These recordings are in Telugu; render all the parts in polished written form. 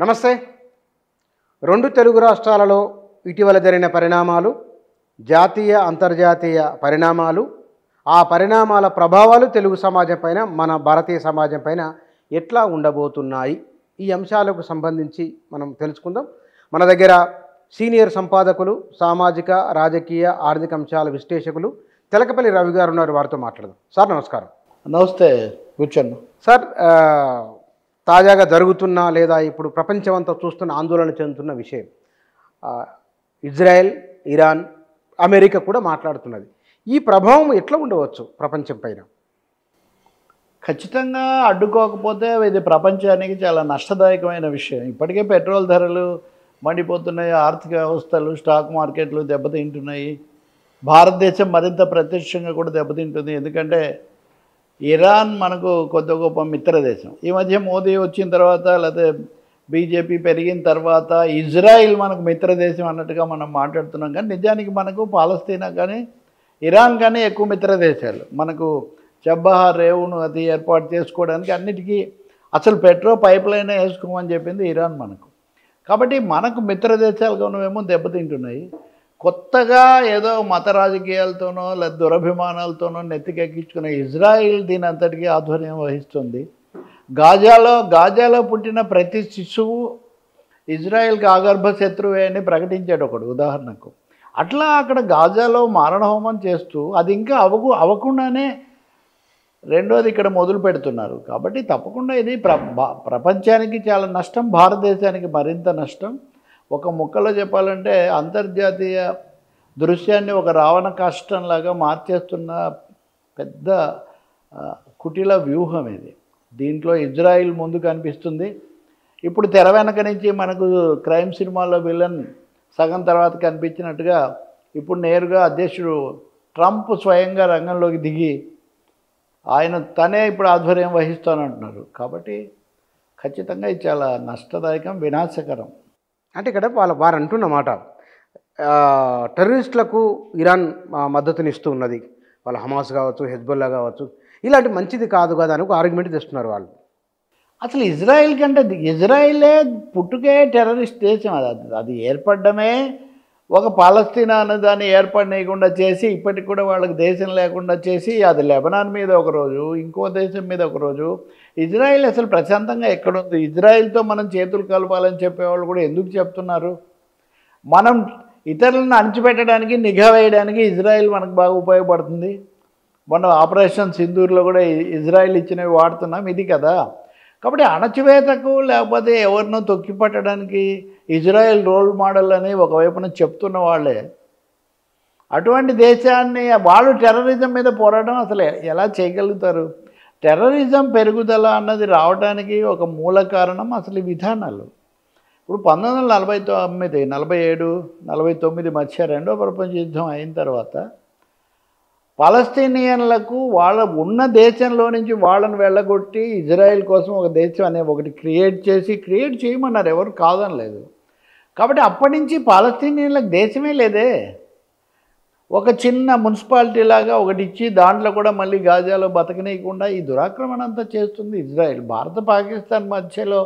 నమస్తే. రెండు తెలుగు రాష్ట్రాలలో ఇటీవల జరిగిన పరిణామాలు, జాతీయ అంతర్జాతీయ పరిణామాలు, ఆ పరిణామాల ప్రభావాలు తెలుగు సమాజం పైన, మన భారతీయ సమాజం పైన ఎట్లా ఉండబోతున్నాయి, ఈ అంశాలకు సంబంధించి మనం తెలుసుకుందాం. మన దగ్గర సీనియర్ సంపాదకులు, సామాజిక, రాజకీయ, ఆర్థిక అంశాల విశ్లేషకులు తెలకపల్లి రవి గారు ఉన్నారు. వారితో మాట్లాడదాం. సార్ నమస్కారం. నమస్తే, కూర్చోండి. సార్, తాజాగా జరుగుతున్న లేదా ఇప్పుడు ప్రపంచమంతా చూస్తున్న, ఆందోళన చెందుతున్న విషయం ఇజ్రాయెల్, ఇరాన్, అమెరికా కూడా మాట్లాడుతున్నది. ఈ ప్రభావం ఎట్లా ఉండవచ్చు ప్రపంచం పైన? ఖచ్చితంగా అడ్డుకోకపోతే ఇది ప్రపంచానికి చాలా నష్టదాయకమైన విషయం. ఇప్పటికే పెట్రోల్ ధరలు మండిపోతున్నాయి, ఆర్థిక వ్యవస్థలు, స్టాక్ మార్కెట్లు దెబ్బతింటున్నాయి. భారతదేశం మరింత ప్రత్యక్షంగా కూడా దెబ్బతింటుంది. ఎందుకంటే ఇరాన్ మనకు కొద్ది గొప్ప మిత్ర దేశం. ఈ మధ్య మోదీ వచ్చిన తర్వాత, లేకపోతే బీజేపీ పెరిగిన తర్వాత ఇజ్రాయిల్ మనకు మిత్ర దేశం అన్నట్టుగా మనం మాట్లాడుతున్నాం. కానీ నిజానికి మనకు పాలస్తీనా కానీ ఇరాన్ కానీ ఎక్కువ మిత్ర దేశాలు. మనకు చబ్బహార్ రేవును అది ఏర్పాటు చేసుకోవడానికి అన్నిటికీ అసలు పైప్ లైన్ వేసుకోమని చెప్పింది ఇరాన్ మనకు. కాబట్టి మనకు మిత్ర దేశాలుగా ఉన్నవేమో దెబ్బతింటున్నాయి. కొత్తగా ఏదో మత రాజకీయాలతోనో లేదా దురభిమానాలతోనో నెత్తికెక్కించుకునే ఇజ్రాయిల్ దీని అంతటికీ ఆధ్వర్యం వహిస్తుంది. గాజాలో పుట్టిన ప్రతి శిశువు ఇజ్రాయిల్కి ఆగర్భ శత్రువే అని ప్రకటించాడు ఒకడు, ఉదాహరణకు. అట్లా అక్కడ గాజాలో మారణహోమం చేస్తూ అది ఇంకా అవ్వకుండానే రెండోది ఇక్కడ మొదలు పెడుతున్నారు. కాబట్టి తప్పకుండా ఇది ప్రపంచానికి చాలా నష్టం, భారతదేశానికి మరింత నష్టం. ఒక ముక్కలో చెప్పాలంటే అంతర్జాతీయ దృశ్యాన్ని ఒక రావణ కాష్టంలాగా మార్చేస్తున్న పెద్ద కుటిల వ్యూహం ఇది. దీంట్లో ఇజ్రాయిల్ ముందు కనిపిస్తుంది. ఇప్పుడు తెర వెనక నుంచి మనకు క్రైమ్ సినిమాల్లో విలన్ సగం తర్వాత కనిపించినట్టుగా ఇప్పుడు నేరుగా అధ్యక్షుడు ట్రంప్ స్వయంగా రంగంలోకి దిగి తనే ఇప్పుడు ఆధ్వర్యం వహిస్తానంటున్నారు. కాబట్టి ఖచ్చితంగా ఇది చాలా నష్టదాయకం, వినాశకరం. అంటే ఇక్కడ వారు అంటున్నమాట, టెర్రరిస్టులకు ఇరాన్ మద్దతునిస్తూ ఉన్నది. వాళ్ళ హమాస్ కావచ్చు, హెజ్బుల్లా కావచ్చు, ఇలాంటి మంచిది కాదు కదా అని ఒక ఆర్గ్యుమెంట్ తెస్తున్నారు వాళ్ళు. అసలు ఇజ్రాయిల్ కంటే ఇజ్రాయిలే పుట్టుకే టెర్రరిస్ట్ దేశం. అది ఏర్పడమే ఒక పాలస్తీనా అనే దాన్ని ఏర్పడనీయకుండా చేసి, ఇప్పటికి కూడా వాళ్ళకి దేశం లేకుండా చేసి, అది లెబనాన్ మీద ఒకరోజు, ఇంకో దేశం మీద ఒకరోజు. ఇజ్రాయిల్ అసలు ప్రశాంతంగా ఎక్కడుంది? ఇజ్రాయిల్తో మనం చేతులు కలపాలని చెప్పేవాళ్ళు కూడా ఎందుకు చెప్తున్నారు? మనం ఇతరులను అణిచిపెట్టడానికి, నిఘా వేయడానికి ఇజ్రాయిల్ మనకు బాగా ఉపయోగపడుతుంది. మొన్న ఆపరేషన్ సింధూర్లో కూడా ఇజ్రాయిల్ ఇచ్చినవి వాడుతున్నాం, ఇది కదా. కాబట్టి అణచివేతకు లేకపోతే ఎవరినో తొక్కిపట్టడానికి ఇజ్రాయెల్ రోల్ మోడల్ అని ఒకవైపున చెప్తున్న వాళ్ళే అటువంటి దేశాన్ని వాళ్ళు టెర్రరిజం మీద పోరాటం అసలు ఎలా చేయగలుగుతారు? టెర్రరిజం పెరుగుదల అన్నది రావడానికి ఒక మూల కారణం అసలు ఈ విధానాలు. ఇప్పుడు 1949, 47, 49 మధ్య రెండో ప్రపంచ యుద్ధం అయిన తర్వాత పాలస్తీనియన్లకు వాళ్ళ ఉన్న దేశంలో నుంచి వాళ్ళని వెళ్ళగొట్టి ఇజ్రాయెల్ కోసం ఒక దేశం అనే ఒకటి క్రియేట్ చేయమన్నారు, ఎవరు కాదనలేదు. కాబట్టి అప్పటి నుంచి పాలస్తీనియన్లకు దేశమే లేదే. ఒక చిన్న మున్సిపాలిటీ లాగా ఒకటి ఇచ్చి దాంట్లో కూడా మళ్ళీ గాజాలో బతకనీయకుండా ఈ దురాక్రమణ అంతా చేస్తుంది ఇజ్రాయెల్. భారత పాకిస్తాన్ మధ్యలో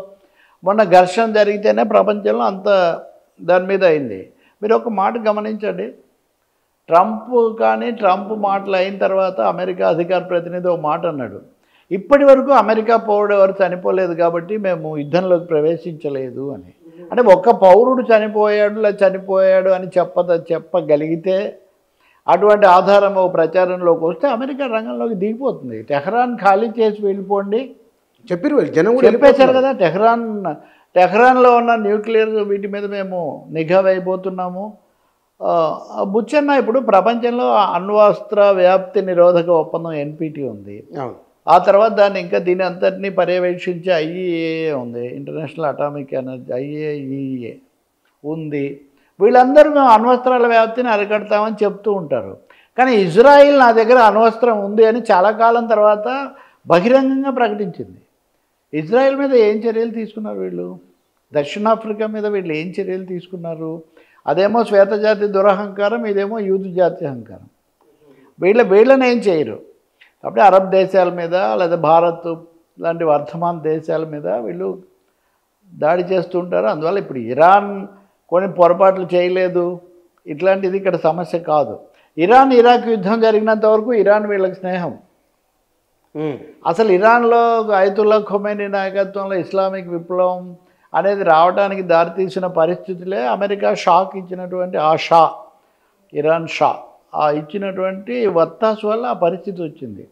మొన్న ఘర్షణ జరిగితేనే ప్రపంచంలో అంత దాని మీద అయింది. మీరు ఒక మాట గమనించండి, ట్రంప్ మాటలు అయిన తర్వాత అమెరికా అధికార ప్రతినిధి ఒక మాట అన్నాడు, ఇప్పటి వరకు అమెరికా పౌరుడు ఎవరు చనిపోలేదు కాబట్టి మేము యుద్ధంలోకి ప్రవేశించలేదు అని. అంటే ఒక్క పౌరుడు చనిపోయాడు అని చెప్పగలిగితే, అటువంటి ఆధారం ప్రచారంలోకి వస్తే అమెరికా రంగంలోకి దిగిపోతుంది. టెహ్రాన్ ఖాళీ చేసి వెళ్ళిపోండి చెప్పేశారు కదా. టెహ్రాన్లో ఉన్న న్యూక్లియర్ వీటి మీద మేము నిఘా వేయబోతున్నాము. బుచ్చన్న, ఇప్పుడు ప్రపంచంలో అణ్వస్త్ర వ్యాప్తి నిరోధక ఒప్పందం NPT ఉంది. ఆ తర్వాత దీని అంతటినీ పర్యవేక్షించే IAEA ఉంది, ఇంటర్నేషనల్ అటామిక్ ఎనర్జీ, IAEA ఉంది. వీళ్ళందరూ మేము అణ్వస్త్రాల వ్యాప్తిని అరికడతామని చెప్తూ ఉంటారు. కానీ ఇజ్రాయిల్ నా దగ్గర అణ్వస్త్రం ఉంది అని చాలా కాలం తర్వాత బహిరంగంగా ప్రకటించింది. ఇజ్రాయిల్ మీద ఏం చర్యలు తీసుకున్నారు వీళ్ళు? దక్షిణాఫ్రికా మీద వీళ్ళు ఏం చర్యలు తీసుకున్నారు? అదేమో శ్వేతజాతి దురహంకారం, ఇదేమో యూదు జాతి అహంకారం. వీళ్ళని ఏం చేయరు. కాబట్టి అరబ్ దేశాల మీద లేదా భారత్ లాంటి వర్ధమాన దేశాల మీద వీళ్ళు దాడి చేస్తుంటారు. అందువల్ల ఇప్పుడు ఇరాన్ కొన్ని పొరపాట్లు చేయలేదు, ఇట్లాంటిది ఇక్కడ సమస్య కాదు. ఇరాన్ ఇరాక్ యుద్ధం జరిగినంత వరకు ఇరాన్ వీళ్ళకి స్నేహం. అసలు ఇరాన్లో అయతుల్లా ఖొమైనీ నాయకత్వంలో ఇస్లామిక్ విప్లవం అనేది రావడానికి దారితీసిన పరిస్థితులే అమెరికా షాక్ ఇచ్చినటువంటి ఆ షా, ఇరాన్ షా ఆ ఇచ్చినటువంటి వత్తాసు వల్ల ఆ పరిస్థితి వచ్చింది.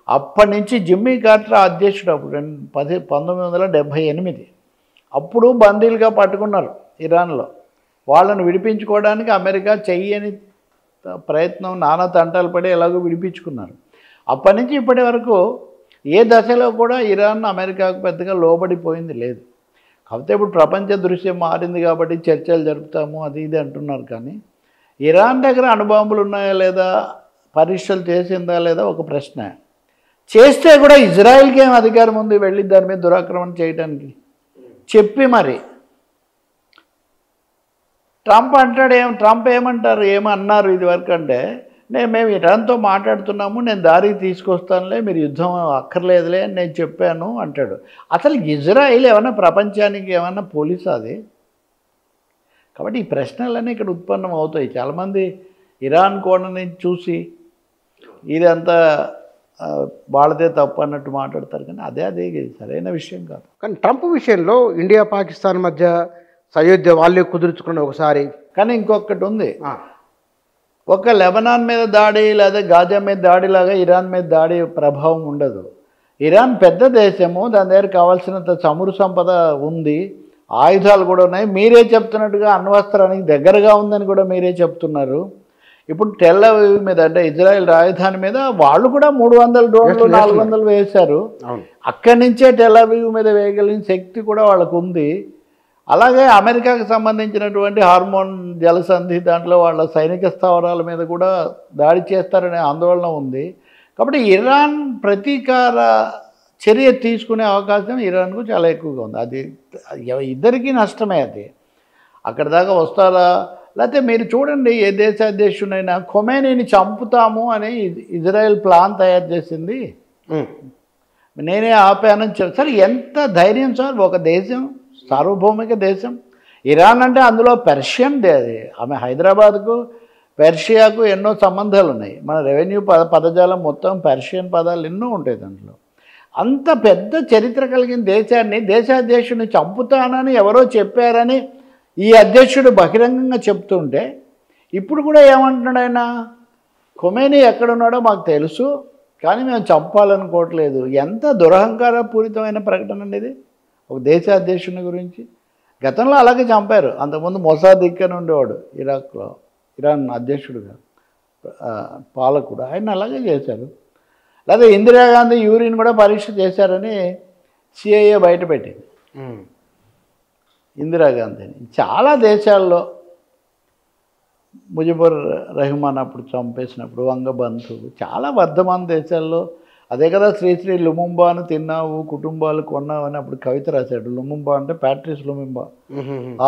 అప్పటి నుంచి జిమ్మీ కార్టర్ అధ్యక్షుడు అప్పుడు 1978 అప్పుడు బందీలుగా పట్టుకున్నారు ఇరాన్లో. వాళ్ళను విడిపించుకోవడానికి అమెరికా చెయ్యని ప్రయత్నం, నానా తంటాలు పడి ఎలాగో విడిపించుకున్నారు. అప్పటి నుంచి ఇప్పటి వరకు ఏ దశలో కూడా ఇరాన్ అమెరికాకు పెద్దగా లోబడిపోయింది లేదు. కాకపోతే ఇప్పుడు ప్రపంచ దృశ్యం మారింది కాబట్టి చర్చలు జరుపుతాము అది ఇది అంటున్నారు. కానీ ఇరాన్ దగ్గర అణుబాంబులు ఉన్నాయా లేదా, పరీక్షలు చేసిందా లేదా ఒక ప్రశ్న. చేస్తే కూడా ఇజ్రాయెల్కి ఏం అధికారం ఉంది వెళ్ళి దాని మీద దురాక్రమణ చేయడానికి? చెప్పి మరి ట్రంప్ ఏమంటారు, ఏమన్నారు ఇదివరకు అంటే, మేము ఇరాన్తో మాట్లాడుతున్నాము, నేను దారికి తీసుకొస్తానులే, మీరు యుద్ధం అక్కర్లేదులే అని నేను చెప్పాను అంటాడు. అసలు ఇజ్రాయిల్ ఏమన్నా ప్రపంచానికి ఏమన్నా పోలీసు అది? కాబట్టి ఈ ప్రశ్నలన్నీ ఇక్కడ ఉత్పన్నం అవుతాయి. చాలామంది ఇరాన్ కోణని చూసి ఇదంతా వాళ్ళదే తప్పు అన్నట్టు మాట్లాడతారు, కానీ అదే సరైన విషయం కాదు. కానీ ట్రంప్ విషయంలో ఇండియా పాకిస్తాన్ మధ్య సయోధ్య వాళ్ళే కుదుర్చుకున్న ఒకసారి. కానీ ఇంకొకటి ఉంది, ఒక లెబనాన్ మీద దాడి లేదా గాజా మీద దాడిలాగా ఇరాన్ మీద దాడి ప్రభావం ఉండదు. ఇరాన్ పెద్ద దేశము, దాని దగ్గర కావాల్సినంత చమురు సంపద ఉంది, ఆయుధాలు కూడా ఉన్నాయి. మీరే చెప్తున్నట్టుగా అణ్వస్త్రానికి దగ్గరగా ఉందని కూడా మీరే చెప్తున్నారు. ఇప్పుడు టెల్ అవీవ్ మీద అంటే ఇజ్రాయెల్ రాజధాని మీద వాళ్ళు కూడా 300 డ్రోన్లు 400 వేశారు. అక్కడి నుంచే టెల్ అవీవ్ మీద వేయగలిగిన శక్తి కూడా వాళ్ళకు ఉంది. అలాగే అమెరికాకు సంబంధించినటువంటి హార్మోన్ జలసంధి దాంట్లో వాళ్ళ సైనిక స్థావరాల మీద కూడా దాడి చేస్తారనే ఆందోళన ఉంది. కాబట్టి ఇరాన్ ప్రతీకార చర్య తీసుకునే అవకాశం ఇరాన్కు చాలా ఎక్కువగా ఉంది. అది ఇద్దరికీ నష్టమే. అది అక్కడ దాకా వస్తారా? లేకపోతే మీరు చూడండి, ఏ దేశ అధ్యక్షుడైనా ఖొమైనీని చంపుతాము అని ఇజ్రాయెల్ ప్లాన్ తయారు చేసింది, నేనే ఆపానని చెప్పి. సరే ఎంత ధైర్యం సార్, ఒక దేశం సార్వభౌమిక దేశం. ఇరాన్ అంటే అందులో పెర్షియన్ అది. ఆమె హైదరాబాద్కు పెర్షియాకు ఎన్నో సంబంధాలు ఉన్నాయి. మన రెవెన్యూ పదజాలం మొత్తం పెర్షియన్ పదాలు ఎన్నో ఉంటాయి దాంట్లో. అంత పెద్ద చరిత్ర కలిగిన దేశాన్ని దేశాధ్యక్షుడిని చంపుతానని ఎవరో చెప్పారని ఈ అధ్యక్షుడు బహిరంగంగా చెప్తుంటే, ఇప్పుడు కూడా ఏమంటున్నాడు ఆయన, ఖొమైనీ ఎక్కడున్నాడో మాకు తెలుసు కానీ మేము చంపాలనుకోవట్లేదు. ఎంత దురహంకారపూరితమైన ప్రకటన అండి ఇది ఒక దేశాధ్యక్షుని గురించి. గతంలో అలాగే చంపారు. అంతకుముందు మొసాదిక్ అని ఉండేవాడు ఇరాక్లో, ఇరాన్ అధ్యక్షుడుగా పాలకుడు, ఆయన అలాగే చేశారు. లేదా ఇందిరాగాంధీ యూరిన్ కూడా పరీక్ష చేశారని సిఐఏ బయటపెట్టింది ఇందిరాగాంధీని. చాలా దేశాల్లో ముజిబుర్ రెహమాన్ అప్పుడు చంపేసినప్పుడు, వంగబంధు, చాలా వర్ధమాన దేశాల్లో అదే కదా శ్రీశ్రీ లుముంబాను తిన్నావు కుటుంబాలు కొన్నావు అని అప్పుడు కవిత రాశాడు. లుముంబా అంటే ప్యాట్రిస్ లుముంబా,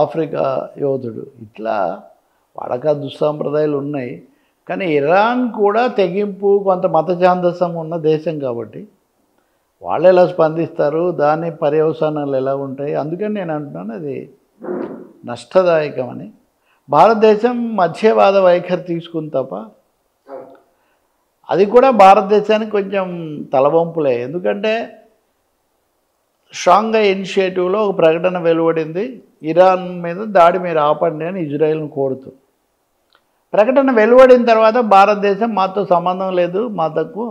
ఆఫ్రికా యోధుడు. ఇట్లా వాళ్ళకి దుస్సాంప్రదాయాలు ఉన్నాయి. కానీ ఇరాన్ కూడా తెగింపు, కొంత మత ఛాందసం ఉన్న దేశం కాబట్టి వాళ్ళు ఎలా స్పందిస్తారు, దాని పర్యవసానాలు ఎలా ఉంటాయి. అందుకని నేను అంటున్నాను అది నష్టదాయకమని. భారతదేశం మధ్యవాద వైఖరి తీసుకుని తప్ప అది కూడా భారతదేశానికి కొంచెం తలవంపులే. ఎందుకంటే షాంఘై ఇనిషియేటివ్లో ఒక ప్రకటన వెలువడింది, ఇరాన్ మీద దాడి మీరు ఆపండి అని ఇజ్రాయెల్ను కోరుతూ. ప్రకటన వెలువడిన తర్వాత భారతదేశం మాతో సంబంధం లేదు, మా తక్కువ,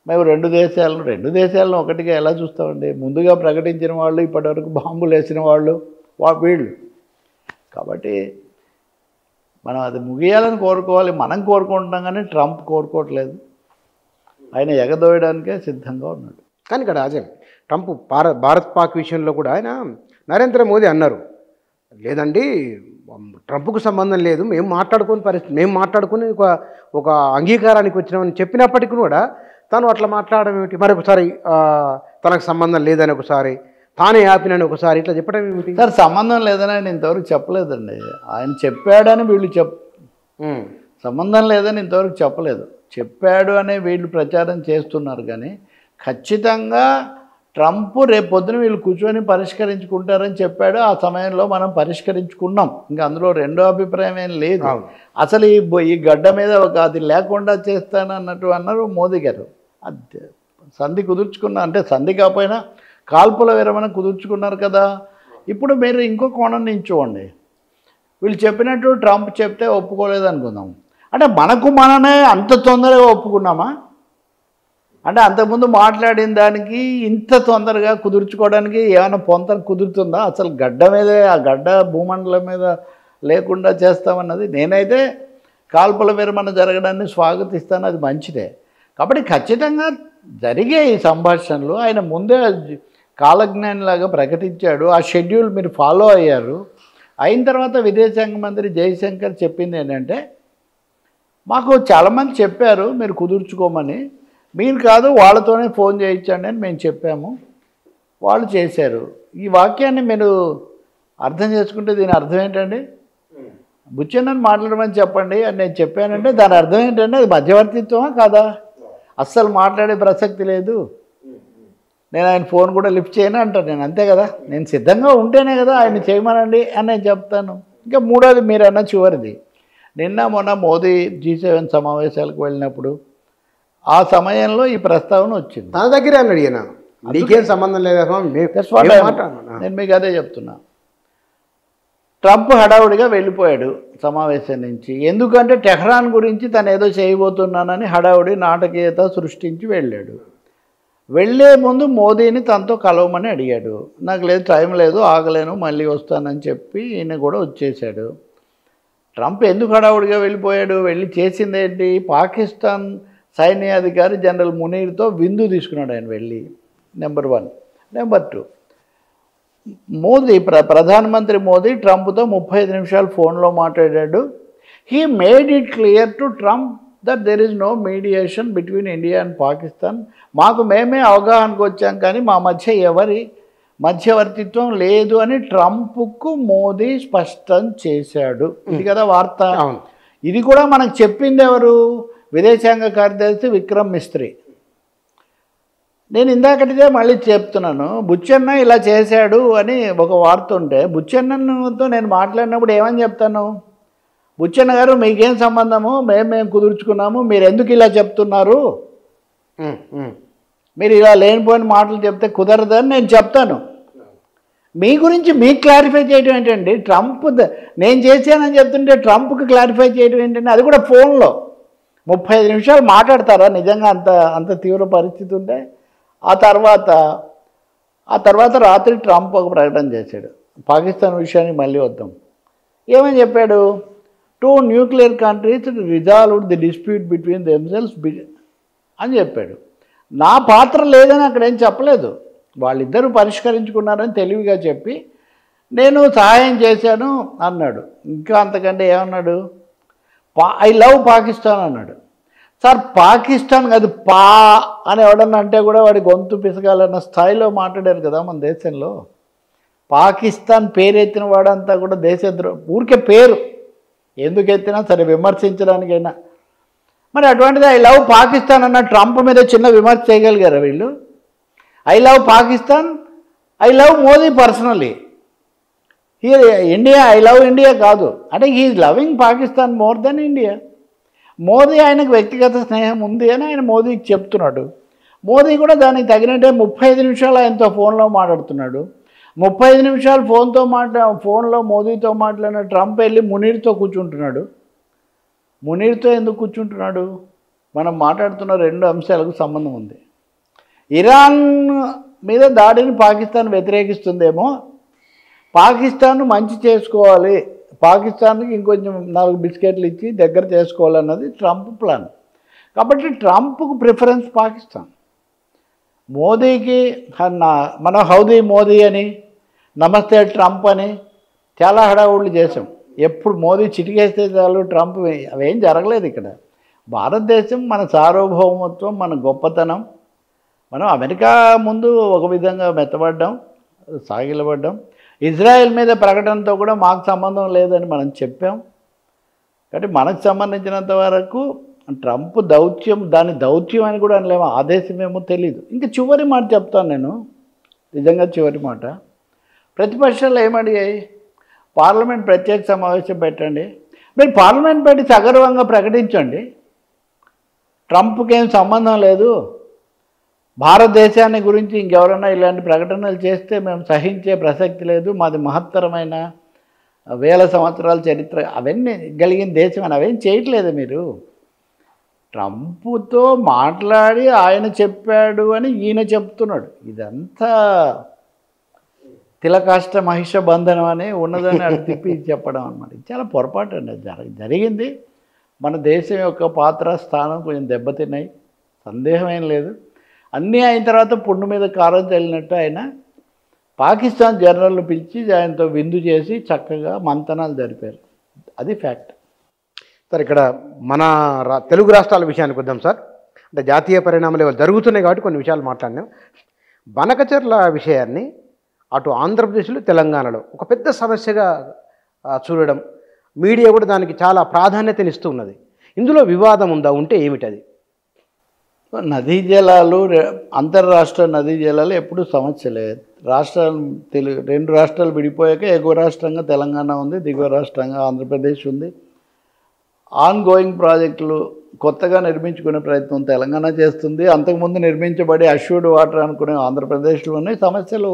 మేము రెండు దేశాలను ఒకటిగా ఎలా చూస్తామండి? ముందుగా ప్రకటించిన వాళ్ళు, ఇప్పటివరకు బాంబులు వేసిన వాళ్ళు వీళ్ళు. కాబట్టి మనం అది ముగియాలని కోరుకోవాలి. మనం కోరుకుంటున్నాం కానీ ట్రంప్ కోరుకోవట్లేదు. ఆయన ఎగదోయడానికే సిద్ధంగా ఉన్నాడు. కానీ ఇక్కడ అజయ్, ట్రంప్ భారత్ పాక్ విషయంలో కూడా ఆయన నరేంద్ర మోదీ అన్నారు, లేదండి ట్రంప్కు సంబంధం లేదు, మేము మాట్లాడుకుని ఒక అంగీకారానికి వచ్చినామని చెప్పినప్పటికీ కూడా తను అట్లా మాట్లాడడం ఏమిటి? మరొకసారి తనకు సంబంధం లేదని ఒకసారి, తానే ఆపినని ఒకసారి, ఇట్లా చెప్పడం ఏమిటి? సార్ సంబంధం లేదని ఆయన ఇంతవరకు చెప్పలేదండి. ఆయన చెప్పాడని వీళ్ళు సంబంధం లేదని ఇంతవరకు చెప్పలేదు. చెప్పాడు అనే వీళ్ళు ప్రచారం చేస్తున్నారు. కానీ ఖచ్చితంగా ట్రంప్ రేపు పొద్దున వీళ్ళు కూర్చొని పరిష్కరించుకుంటారని చెప్పాడు. ఆ సమయంలో మనం పరిష్కరించుకున్నాం. ఇంకా అందులో రెండో అభిప్రాయం ఏం లేదు. అసలు ఈ గడ్డ మీద ఒక అది లేకుండా చేస్తానన్నట్టు అన్నారు మోదీ గారు. అది సంధి కుదుర్చుకున్నా, అంటే సంధి కాకపోయినా కాల్పుల విరమణ కుదుర్చుకున్నారు కదా. ఇప్పుడు మీరు ఇంకో కోణం నుంచి చూడండి. వీళ్ళు చెప్పినట్టు ట్రంప్ చెప్తే ఒప్పుకోలేదు అనుకుందాం. అంటే మనమే అంత తొందరగా ఒప్పుకున్నామా? అంటే అంతకుముందు మాట్లాడిన దానికి ఇంత తొందరగా కుదుర్చుకోవడానికి ఏమైనా పొంతన కుదురుతుందా? అసలు గడ్డ మీదే, ఆ గడ్డ భూమండలం మీద లేకుండా చేస్తామన్నది, నేనైతే కాల్పుల విరమణ జరగడాన్ని స్వాగతిస్తాను, అది మంచిదే. కాబట్టి ఖచ్చితంగా జరిగే ఈ సంభాషణలు ఆయన ముందే కాలజ్ఞానిలాగా ప్రకటించాడు. ఆ షెడ్యూల్ మీరు ఫాలో అయ్యారు. అయిన తర్వాత విదేశాంగ మంత్రి జయశంకర్ చెప్పింది ఏంటంటే, మాకు చాలామంది చెప్పారు మీరు కుదుర్చుకోమని, మీరు కాదు వాళ్ళతోనే ఫోన్ చేయించండి అని మేము చెప్పాము, వాళ్ళు చేశారు. ఈ వాక్యాన్ని మీరు అర్థం చేసుకుంటే దీని అర్థం ఏంటండి? బుచ్చెన్నని మాట్లాడమని చెప్పండి అని నేను చెప్పానంటే దాని అర్థం ఏంటంటే అది మధ్యవర్తిత్వమా కాదా? అస్సలు మాట్లాడే ప్రసక్తి లేదు. నేను ఆయన ఫోన్ కూడా లిఫ్ట్ చేయను అంటాను నేను, అంతే కదా. నేను సిద్ధంగా ఉంటేనే కదా ఆయన చేయమనండి అని నేను చెప్తాను. ఇంకా మూడోది మీరన్న చివరిది, నిన్న మొన్న మోదీ G7 సమావేశాలకు వెళ్ళినప్పుడు ఆ సమయంలో ఈ ప్రస్తావన వచ్చింది. తన దగ్గరే అన్నాడు ఈయన, నీకేం సంబంధం లేదా నేను మీకు అదే చెప్తున్నా. ట్రంప్ హడావుడిగా వెళ్ళిపోయాడు సమావేశం నుంచి. ఎందుకంటే టెహ్రాన్ గురించి తను ఏదో చేయబోతున్నానని హడావుడి నాటకీయత సృష్టించి వెళ్ళాడు. వెళ్ళే ముందు మోదీని తనతో కలవమని అడిగాడు. నాకు లేదు, టైం లేదు, ఆగలేను, మళ్ళీ వస్తానని చెప్పి ఈయన కూడా వచ్చేసాడు. ట్రంప్ ఎందుకు హడావుడిగా వెళ్ళిపోయాడు? వెళ్ళి చేసింది ఏంటి? పాకిస్తాన్ సైన్యాధికారి జనరల్ మునీర్తో విందు తీసుకున్నాడు ఆయన వెళ్ళి, నెంబర్ 1. నెంబర్ 2, మోదీ ప్రధానమంత్రి మోదీ ట్రంప్తో 35 నిమిషాలు ఫోన్లో మాట్లాడాడు. He made it clear to Trump that there is no mediation between India and Pakistan. మాకు మేమే అవగాహనకు వచ్చాం కానీ మా మధ్య ఎవరి మధ్యవర్తిత్వం లేదు అని ట్రంప్కు మోదీ స్పష్టం చేశాడు. ఇది కదా వార్త. ఇది కూడా మనకు చెప్పింది ఎవరు? విదేశాంగ కార్యదర్శి విక్రమ్ మిస్త్రీ. నేను ఇందాకటిదే మళ్ళీ చెప్తున్నాను, బుచ్చెన్న ఇలా చేశాడు అని ఒక వార్త ఉంటే బుచ్చెన్నతో నేను మాట్లాడినప్పుడు ఏమని చెప్తాను? బుచ్చెన్న గారు మీకేం సంబంధము, మేము కుదుర్చుకున్నాము, మీరు ఎందుకు ఇలా చెప్తున్నారు, మీరు ఇలా లేనిపోయిన మాటలు చెప్తే కుదరదని నేను చెప్తాను. మీ గురించి మీకు క్లారిఫై చేయడం ఏంటండి? ట్రంప్ నేను చేశానని చెప్తుంటే ట్రంప్కి క్లారిఫై చేయడం ఏంటండి? అది కూడా ఫోన్లో 35 నిమిషాలు మాట్లాడతారా నిజంగా అంత తీవ్ర పరిస్థితి ఉంటే? ఆ తర్వాత రాత్రి ట్రంప్ ఒక ప్రకటన చేశాడు. పాకిస్తాన్ విషయానికి మళ్ళీ వద్దాం. ఏమని చెప్పాడు? 2 nuclear countries resolved the dispute between themselves అని చెప్పాడు. నా పాత్ర లేదని అక్కడ ఏం చెప్పలేదు, వాళ్ళిద్దరూ పరిష్కరించుకున్నారని తెలివిగా చెప్పి నేను సహాయం చేశాను అన్నాడు. ఇంకా అంతకంటే ఏమన్నాడు? ఐ లవ్ పాకిస్తాన్ అన్నాడు. సార్ పాకిస్తాన్ కాదు అని ఎవడన్నా అంటే కూడా వాడి గొంతు పిసగాలన్న స్థాయిలో మాట్లాడారు కదా మన దేశంలో. పాకిస్తాన్ పేరు ఎత్తిన వాడంతా కూడా ఊరికే పేరు ఎందుకు ఎత్తినా సరే విమర్శించడానికైనా. మరి అటువంటిది ఐ లవ్ పాకిస్తాన్ అన్న ట్రంప్ మీద చిన్న విమర్శ చేయగలిగారా వీళ్ళు? I love Pakistan, I love Modi personally. India, I love India కాదు. అంటే he's loving Pakistan more than India. Modi ఆయనకు వ్యక్తిగత స్నేహం ఉంది అని ఆయన మోదీకి చెప్తున్నాడు. మోదీ కూడా దానికి తగినట్టే 35 నిమిషాలు ఆయనతో ఫోన్లో మాట్లాడుతున్నాడు. 35 నిమిషాలు ఫోన్లో మోదీతో మాట్లాడిన ట్రంప్ వెళ్ళి మునీర్తో కూర్చుంటున్నాడు. మునీర్తో ఎందుకు కూర్చుంటున్నాడు? మనం మాట్లాడుతున్న 2 అంశాలకు సంబంధం ఉంది. ఇరాన్ మీద దాడిని పాకిస్తాన్ వ్యతిరేకిస్తుందేమో, పాకిస్తాన్ మంచి చేసుకోవాలి, పాకిస్తాన్కి ఇంకొంచెం 4 బిస్కెట్లు ఇచ్చి దగ్గర చేసుకోవాలన్నది ట్రంప్ ప్లాన్. కాబట్టి ట్రంప్కు ప్రిఫరెన్స్ పాకిస్తాన్. మోదీకి మనం హౌదీ మోదీ అని, నమస్తే ట్రంప్ అని చాలా హడావుళ్ళు చేసాం. ఎప్పుడు మోదీ చిటికేస్తే చాలు ట్రంప్, అవేం జరగలేదు ఇక్కడ. భారతదేశం మన సార్వభౌమత్వం, మన గొప్పతనం. మనం అమెరికా ముందు ఒక విధంగా మెత్తబడ్డాం, సాగిలబడ్డాం. ఇజ్రాయెల్ మీద ప్రకటనతో కూడా మాకు సంబంధం లేదని మనం చెప్పాం. కాబట్టి మనకు సంబంధించినంత వరకు ట్రంప్ దౌత్యం, దాని దౌత్యం అని కూడా అనలేము, ఆదేశమేమో తెలీదు. ఇంకా చివరి మాట చెప్తాను నేను. నిజంగా చివరి మాట. ప్రతిపక్షాలు ఏమడిగాయి? పార్లమెంట్ ప్రత్యేక సమావేశం పెట్టండి, మీరు పార్లమెంట్ పెట్టి సగర్వంగా ప్రకటించండి, ట్రంప్కి ఏం సంబంధం లేదు, భారతదేశాన్ని గురించి ఇంకెవరైనా ఇలాంటి ప్రకటనలు చేస్తే మేము సహించే ప్రసక్తి లేదు, మాది మహత్తరమైన వేల సంవత్సరాల చరిత్ర అవన్నీ కలిగిన దేశం అని అవేం చేయట్లేదు. మీరు ట్రంప్తో మాట్లాడి ఆయన చెప్పాడు అని ఈయన చెప్తున్నాడు. ఇదంతా తిలకాష్ట మహిష బంధనం అని ఉన్నదని అటు తిప్పి చెప్పడం అనమాట. ఇది చాలా పొరపాటు అండి. జరిగింది. మన దేశం యొక్క పాత్ర స్థానం కొంచెం దెబ్బతిన్నాయి, సందేహం ఏం లేదు. అన్నీ అయిన తర్వాత పుండు మీద కారం చల్లినట్టు ఆయన పాకిస్తాన్ జనరల్ను పిలిచి ఆయనతో విందు చేసి చక్కగా మంతనాలు జరిపారు. అది ఫ్యాక్ట్. సార్ ఇక్కడ మన తెలుగు రాష్ట్రాల విషయానికి వద్దాం సార్. అంటే జాతీయ పరిణామాలు ఇవాళ జరుగుతున్నాయి కాబట్టి కొన్ని విషయాలు మాట్లాడినాం. బనకచెర్ల విషయాన్ని అటు ఆంధ్రప్రదేశ్లో తెలంగాణలో ఒక పెద్ద సమస్యగా చూడడం, మీడియా కూడా దానికి చాలా ప్రాధాన్యతనిస్తూ ఉన్నది. ఇందులో వివాదం ఉందా? ఉంటే ఏమిటది? నదీ జలాలు, అంతర్రాష్ట్ర నదీ జలాలు ఎప్పుడు సమస్య లేదు. రాష్ట్రాలు రెండు రాష్ట్రాలు విడిపోయాక ఎగువ రాష్ట్రంగా తెలంగాణ ఉంది, దిగువ రాష్ట్రంగా ఆంధ్రప్రదేశ్ ఉంది. ఆన్ గోయింగ్ ప్రాజెక్టులు కొత్తగా నిర్మించుకునే ప్రయత్నం తెలంగాణ చేస్తుంది. అంతకుముందు నిర్మించబడి అష్యూర్డ్ వాటర్ అనుకునే ఆంధ్రప్రదేశ్లోనే సమస్యలు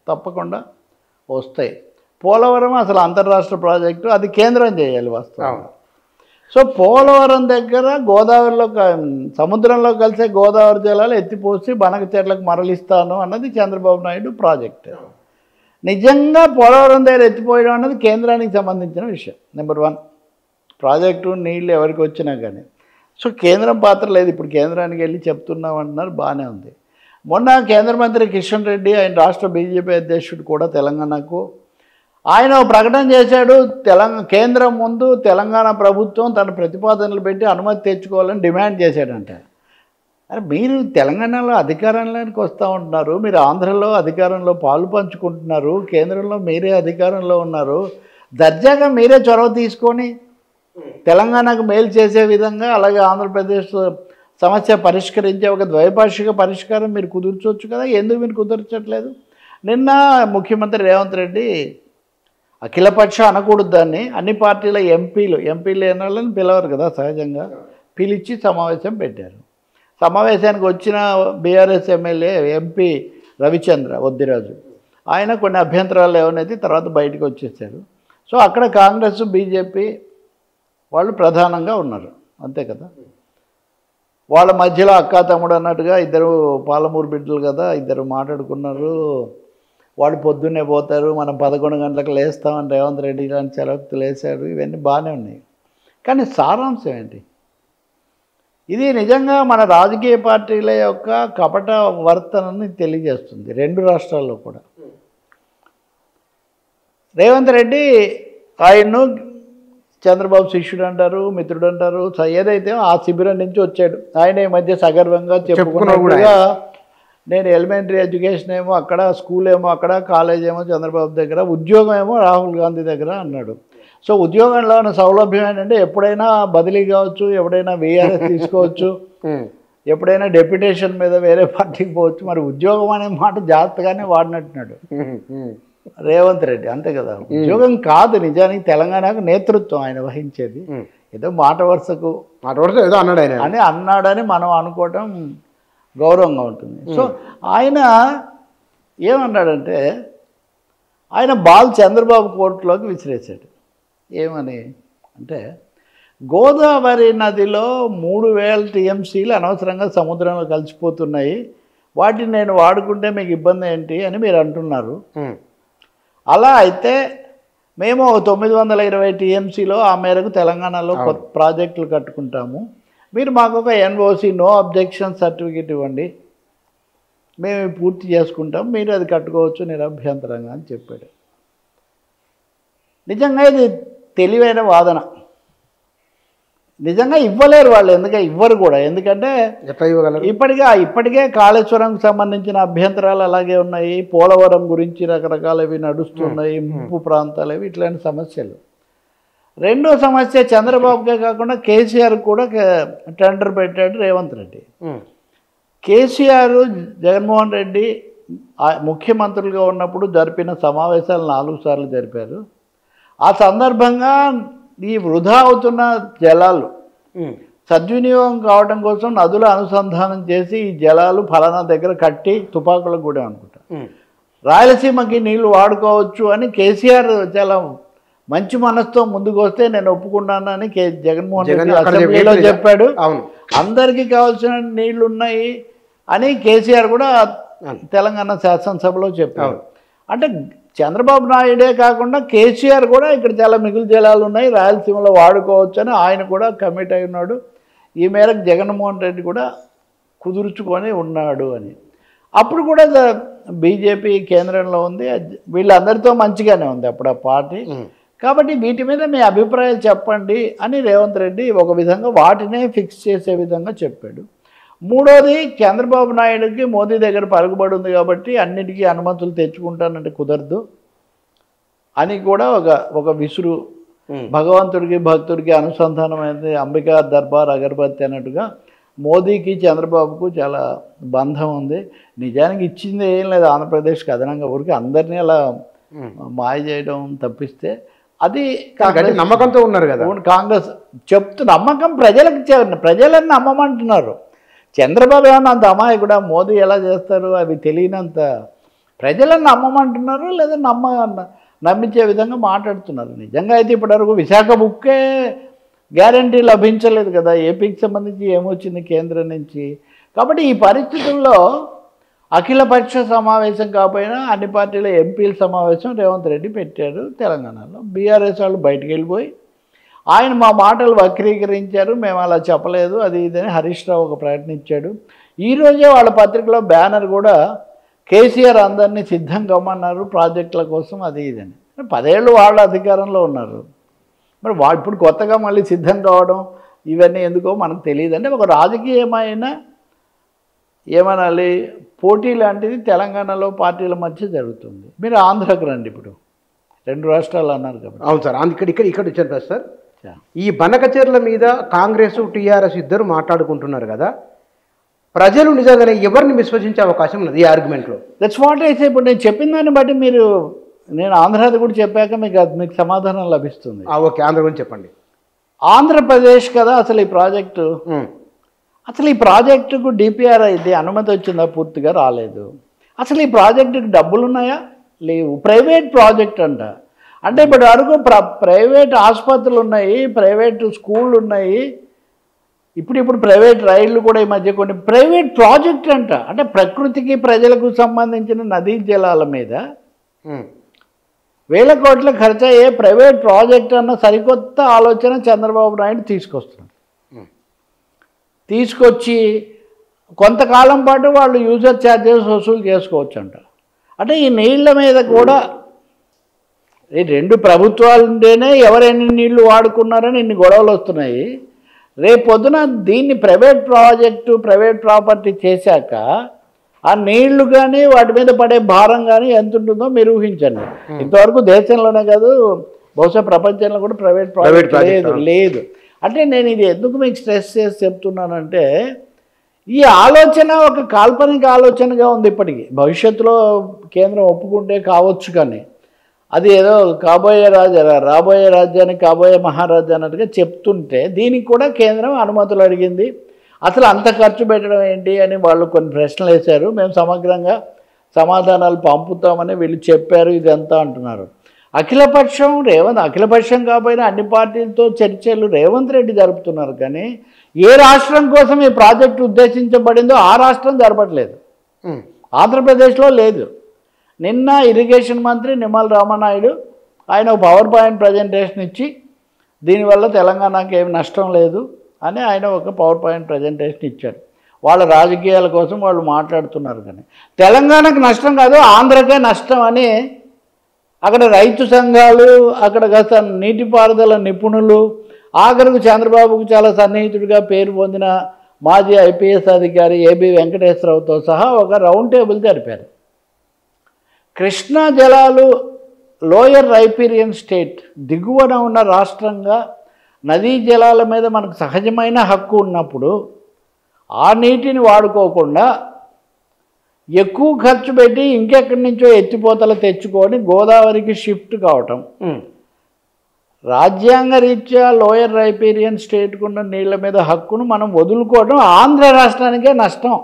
తప్పకుండా వస్తాయి. పోలవరం అసలు అంతర్రాష్ట్ర ప్రాజెక్టు, అది కేంద్రం చేయాలి వాస్తవంగా. సో పోలవరం దగ్గర గోదావరిలో సముద్రంలో కలిసే గోదావరి జలాలు ఎత్తిపోసి బనకచెర్లకు మరలిస్తాను అన్నది చంద్రబాబు నాయుడు ప్రాజెక్ట్. నిజంగా పోలవరం దగ్గర ఎత్తిపోయడం అన్నది కేంద్రానికి సంబంధించిన విషయం. నెంబర్ 1, ప్రాజెక్టు నీళ్ళు ఎవరికి వచ్చినా కానీ. సో కేంద్రం పాత్ర లేదు. ఇప్పుడు కేంద్రానికి వెళ్ళి చెప్తున్నాం అంటున్నారు, బాగానే ఉంది. మొన్న కేంద్ర మంత్రి కిషన్ రెడ్డి, ఆయన రాష్ట్ర బీజేపీ అధ్యక్షుడు కూడా తెలంగాణకు ఆయన ప్రకటన చేశాడు. కేంద్రం ముందు తెలంగాణ ప్రభుత్వం తన ప్రతిపాదనలు పెట్టి అనుమతి తెచ్చుకోవాలని డిమాండ్ చేశాడంట. అరే మీరు తెలంగాణలో అధికారంలోకి వస్తూ ఉంటున్నారు, మీరు ఆంధ్రలో అధికారంలో పాలు పంచుకుంటున్నారు, కేంద్రంలో మీరే అధికారంలో ఉన్నారు, దర్జాగా మీరే చొరవ తీసుకొని తెలంగాణకు మేలు చేసే విధంగా, అలాగే ఆంధ్రప్రదేశ్ సమస్య పరిష్కరించే ఒక ద్వైపాక్షిక పరిష్కారం మీరు కుదుర్చవచ్చు కదా, ఎందుకు మీరు కుదర్చట్లేదు? నిన్న ముఖ్యమంత్రి రేవంత్ రెడ్డి అఖిలపక్ష అనకూడదు దాన్ని, అన్ని పార్టీల ఎంపీలు అయిన వాళ్ళని పిలవరు కదా సహజంగా, పిలిచి సమావేశం పెట్టారు. సమావేశానికి వచ్చిన BRS MLA MP Ravichandra Vaddiraju ఆయన కొన్ని అభ్యంతరాలు ఏమనేది తర్వాత బయటకు వచ్చేసారు. సో అక్కడ కాంగ్రెస్ బీజేపీ వాళ్ళు ప్రధానంగా ఉన్నారు, అంతే కదా. వాళ్ళ మధ్యలో అక్కా తమ్ముడు అన్నట్టుగా ఇద్దరు పాలమూరు బిడ్డలు కదా, ఇద్దరు మాట్లాడుకున్నారు. వాడు పొద్దున్నే పోతారు, మనం 11 గంటలకు లేస్తామని రేవంత్ రెడ్డి ఇలాంటి సెలవులు లేశారు. ఇవన్నీ బాగానే ఉన్నాయి, కానీ సారాంశం ఏంటి? ఇది నిజంగా మన రాజకీయ పార్టీల యొక్క కపట వర్తనని తెలియజేస్తుంది. రెండు రాష్ట్రాల్లో కూడా రేవంత్ రెడ్డి ఆయన్ను చంద్రబాబు శిష్యుడు అంటారు, మిత్రుడు అంటారు, ఏదైతే ఆ శిబిరం నుంచి వచ్చాడు. ఆయన ఈ మధ్య సగర్వంగా చెప్పుకున్నట్టుగా నేను ఎలిమెంటరీ ఎడ్యుకేషన్ ఏమో అక్కడ, స్కూల్ ఏమో అక్కడ, కాలేజ్ ఏమో చంద్రబాబు దగ్గర, ఉద్యోగం ఏమో రాహుల్ గాంధీ దగ్గర అన్నాడు. సో ఉద్యోగంలో ఉన్న సౌలభ్యం ఏంటంటే ఎప్పుడైనా బదిలీ కావచ్చు, ఎప్పుడైనా వీఆర్ఎస్ తీసుకోవచ్చు, ఎప్పుడైనా డెప్యుటేషన్ మీద వేరే పార్టీకి పోవచ్చు. మరి ఉద్యోగం అనే మాట జాగ్రత్తగానే వాడినట్టున్నాడు రేవంత్ రెడ్డి, అంతే కదా. ఉద్యోగం కాదు నిజానికి తెలంగాణకు నేతృత్వం ఆయన వహించేది. ఏదో మాట వరుసకు ఏదో అన్నాడని మనం అనుకోవటం గౌరవంగా ఉంటుంది. సో ఆయన ఏమన్నాడంటే, ఆయన బాల్ చంద్రబాబు కోర్టులోకి విసిరేశాడు. ఏమని అంటే, గోదావరి నదిలో 3000 టీఎంసీలు అనవసరంగా సముద్రంలో కలిసిపోతున్నాయి, వాటిని నేను వాడుకుంటే మీకు ఇబ్బంది ఏంటి అని మీరు అంటున్నారు. అలా అయితే మేము 920 టీఎంసీలో ఆ మేరకు తెలంగాణలో కొత్త ప్రాజెక్టులు కట్టుకుంటాము, మీరు మాకు ఒక ఎన్ఓసి నో అబ్జెక్షన్ సర్టిఫికేట్ ఇవ్వండి, మేము పూర్తి చేసుకుంటాం, మీరు అది కట్టుకోవచ్చు నిరభ్యంతరంగా అని చెప్పాడు. నిజంగా ఇది తెలివైన వాదన. నిజంగా ఇవ్వలేరు వాళ్ళు, ఇవ్వరు కూడా. ఎందుకంటే ఇప్పటికే కాళేశ్వరంకు సంబంధించిన అభ్యంతరాలు అలాగే ఉన్నాయి, పోలవరం గురించి రకరకాలవి నడుస్తున్నాయి, ముంపు ప్రాంతాలు అవి, ఇట్లాంటి సమస్యలు. రెండో సమస్య చంద్రబాబుకే కాకుండా కేసీఆర్ కూడా టెండర్ పెట్టాడు రేవంత్ రెడ్డి. కేసీఆర్, జగన్మోహన్ రెడ్డి ముఖ్యమంత్రులుగా ఉన్నప్పుడు జరిపిన సమావేశాలు 4 సార్లు జరిపారు. ఆ సందర్భంగా ఈ వృధా అవుతున్న జలాలు సద్వినియోగం కావడం కోసం నదుల అనుసంధానం చేసి ఈ జలాలు ఫలానా దగ్గర కట్టి తుపాకులకు కూడా అనుకుంటా రాయలసీమకి నీళ్లు వాడుకోవచ్చు అని కేసీఆర్ చాలా మంచి మనసుతో ముందుకు వస్తే నేను ఒప్పుకున్నానని జగన్మోహన్ రెడ్డి అసెంబ్లీలో చెప్పాడు. అందరికీ కావాల్సిన నీళ్లు ఉన్నాయి అని కేసీఆర్ కూడా తెలంగాణ శాసనసభలో చెప్పాడు. అంటే చంద్రబాబు నాయుడే కాకుండా కేసీఆర్ కూడా ఇక్కడ చాలా మిగులు జలాలు ఉన్నాయి, రాయలసీమలో వాడుకోవచ్చు అని ఆయన కూడా కమిట్ అయి ఉన్నాడు. ఈ మేరకు జగన్మోహన్ రెడ్డి కూడా కుదుర్చుకొని ఉన్నాడు అని. అప్పుడు కూడా బీజేపీ కేంద్రంలో ఉంది, వీళ్ళందరితో మంచిగానే ఉంది అప్పుడు ఆ పార్టీ. కాబట్టి వీటి మీద మీ అభిప్రాయాలు చెప్పండి అని రేవంత్ రెడ్డి ఒక విధంగా వాటినే ఫిక్స్ చేసే విధంగా చెప్పాడు. మూడోది, చంద్రబాబు నాయుడుకి మోదీ దగ్గర పలుకుబడి ఉంది కాబట్టి అన్నిటికీ అనుమతులు తెచ్చుకుంటానంటే కుదరదు అని కూడా ఒక విసురు. భగవంతుడికి భక్తుడికి అనుసంధానమైనది అంబికా దర్బార్ అగరబత్తి అన్నట్టుగా మోదీకి చంద్రబాబుకు చాలా బంధం ఉంది. నిజానికి ఇచ్చింది ఏం లేదు ఆంధ్రప్రదేశ్కి అదనంగా, ఊరికి అందరినీ అలా మాయ చేయడం తప్పిస్తే అది నమ్మకంతో ఉన్నారు కదా కాంగ్రెస్ నమ్మకం ప్రజలని నమ్మమంటున్నారు. చంద్రబాబు ఏమన్నా అంత అమాయకుడా, మోదీ ఎలా చేస్తారు అవి తెలియనంత ప్రజలను నమ్మమంటున్నారు, లేదా నమ్మించే విధంగా మాట్లాడుతున్నారు. నిజంగా అయితే ఇప్పటివరకు విశాఖ బుక్కే గ్యారంటీ లభించలేదు కదా, ఏపీకి సంబంధించి ఏమొచ్చింది కేంద్రం నుంచి. కాబట్టి ఈ పరిస్థితుల్లో అఖిలపక్ష సమావేశం కాకపోయినా అన్ని పార్టీల ఎంపీల సమావేశం రేవంత్ రెడ్డి పెట్టారు తెలంగాణలో. బీఆర్ఎస్ వాళ్ళు బయటికి వెళ్ళిపోయి ఆయన మా మాటలు వక్రీకరించారు, మేము అలా చెప్పలేదు అది ఇదని హరీష్ రావు ఒక ప్రకటన ఇచ్చాడు. ఈరోజే వాళ్ళ పత్రికలో బ్యానర్ కూడా కేసీఆర్ అందరినీ సిద్ధం కమ్మన్నారు ప్రాజెక్టుల కోసం అది ఇదని. 10 ఏళ్ళు వాళ్ళ అధికారంలో ఉన్నారు, మరి ఇప్పుడు కొత్తగా మళ్ళీ సిద్ధం కావడం ఇవన్నీ ఎందుకో మనకు తెలియదు. అంటే ఒక రాజకీయమైన ఏమనాలి పోటీ లాంటిది తెలంగాణలో పార్టీల మధ్య జరుగుతుంది. మీరు ఆంధ్రాకి రండి, ఇప్పుడు 2 రాష్ట్రాలు అన్నారు కాబట్టి. అవును సార్, ఇక్కడ వచ్చారు సార్. ఈ బనకచెర్ల మీద కాంగ్రెస్ టీఆర్ఎస్ ఇద్దరు మాట్లాడుకుంటున్నారు కదా, ప్రజలు నిజంగానే ఎవరిని విశ్వసించే అవకాశం ఉన్నది ఈ ఆర్గ్యుమెంట్లో? దట్స్ వాట్ అయితే ఇప్పుడు నేను చెప్పిన దాన్ని బట్టి నేను ఆంధ్రాది కూడా చెప్పాక మీకు సమాధానం లభిస్తుంది. ఓకే, ఆంధ్ర గురించి చెప్పండి. ఆంధ్రప్రదేశ్ కదా అసలు ఈ ప్రాజెక్టు, అసలు ఈ ప్రాజెక్టుకు డిపిఆర్ అయితే అనుమతి వచ్చిందా? పూర్తిగా రాలేదు. అసలు ఈ ప్రాజెక్టుకి డబ్బులు ఉన్నాయా? లేవు. ప్రైవేట్ ప్రాజెక్ట్ అంటే ఇప్పటి వరకు ప్రైవేట్ ఆసుపత్రులు ఉన్నాయి, ప్రైవేట్ స్కూళ్ళు ఉన్నాయి, ఇప్పుడు ప్రైవేట్ రైళ్లు కూడా ఈ మధ్య కొన్ని ప్రైవేట్ ప్రాజెక్ట్ అంటే ప్రకృతికి ప్రజలకు సంబంధించిన నదీ జలాల మీద వేల కోట్ల ఖర్చు అయ్యే ప్రైవేట్ ప్రాజెక్ట్ అన్న సరికొత్త ఆలోచన చంద్రబాబు నాయుడు తీసుకొచ్చి కొంతకాలం పాటు వాళ్ళు యూజర్ ఛార్జెస్ వసూలు చేసుకోవచ్చు అంటే ఈ నీళ్ల మీద కూడా ఈ 2 ప్రభుత్వాలు ఉంటేనే ఎవరెన్ని నీళ్లు వాడుకున్నారని ఇన్ని గొడవలు వస్తున్నాయి. రేపొద్దున దీన్ని ప్రైవేట్ ప్రాపర్టీ చేశాక ఆ నీళ్లు కానీ వాటి మీద పడే భారం కానీ ఎంత ఉంటుందో మీరు ఊహించండి. ఇంతవరకు దేశంలోనే కాదు బహుశా ప్రపంచంలో కూడా ప్రైవేట్ ప్రాజెక్ట్ లేదు. అంటే నేను ఇది ఎందుకు మీకు స్ట్రెస్ చేసి చెప్తున్నానంటే ఈ ఆలోచన ఒక కాల్పనిక ఆలోచనగా ఉంది ఇప్పటికీ. భవిష్యత్తులో కేంద్రం ఒప్పుకుంటే కావచ్చు, కానీ అది ఏదో రాబోయే రాజ్యానికి కాబోయే మహారాజా అన్నట్టుగా చెప్తుంటే దీనికి కూడా కేంద్రం అనుమతులు అడిగింది. అసలు అంత ఖర్చు పెట్టడం ఏంటి అని వాళ్ళు కొన్ని ప్రశ్నలు వేశారు. మేము సమగ్రంగా సమాధానాలు పంపుతామని వీళ్ళు చెప్పారు, ఇదంతా అంటున్నారు. అఖిలపక్షం కాకపోయినా అన్ని పార్టీలతో చర్చలు రేవంత్ రెడ్డి జరుపుతున్నారు, కానీ ఏ రాష్ట్రం కోసం ఈ ప్రాజెక్టు ఉద్దేశించబడిందో ఆ రాష్ట్రం జరపట్లేదు. ఆంధ్రప్రదేశ్లో లేదు. నిన్న ఇరిగేషన్ మంత్రి నిమ్మల రామనాయుడు ఆయన పవర్ పాయింట్ ప్రజెంటేషన్ ఇచ్చి దీనివల్ల తెలంగాణకి ఏమి నష్టం లేదు అని ఆయన ఒక పవర్ పాయింట్ ప్రజెంటేషన్ ఇచ్చారు. వాళ్ళ రాజకీయాల కోసం వాళ్ళు మాట్లాడుతున్నారు, కానీ తెలంగాణకు నష్టం కాదు ఆంధ్రకే నష్టం అని అక్కడ రైతు సంఘాలు, అక్కడ గత నీటిపారుదల నిపుణులు, ఆఖరికి చంద్రబాబుకు చాలా సన్నిహితుడిగా పేరు పొందిన మాజీ ఐపీఎస్ అధికారి ఏబి వెంకటేశ్వరరావుతో సహా ఒక రౌండ్ టేబుల్ జరిపారు. కృష్ణా జలాలు లోయర్ రైపీరియన్ స్టేట్ దిగువన ఉన్న రాష్ట్రంగా నదీ జలాల మీద మనకు సహజమైన హక్కు ఉన్నప్పుడు ఆ నీటిని వాడుకోకుండా ఎక్కువ ఖర్చు పెట్టి ఇంకెక్కడి నుంచో ఎత్తిపోతలు తెచ్చుకొని గోదావరికి షిఫ్ట్ కావటం, రాజ్యాంగ రీత్యా లోయర్ రైపీరియన్ స్టేట్కు ఉన్న నీళ్ల మీద హక్కును మనం వదులుకోవడం ఆంధ్ర రాష్ట్రానికే నష్టం.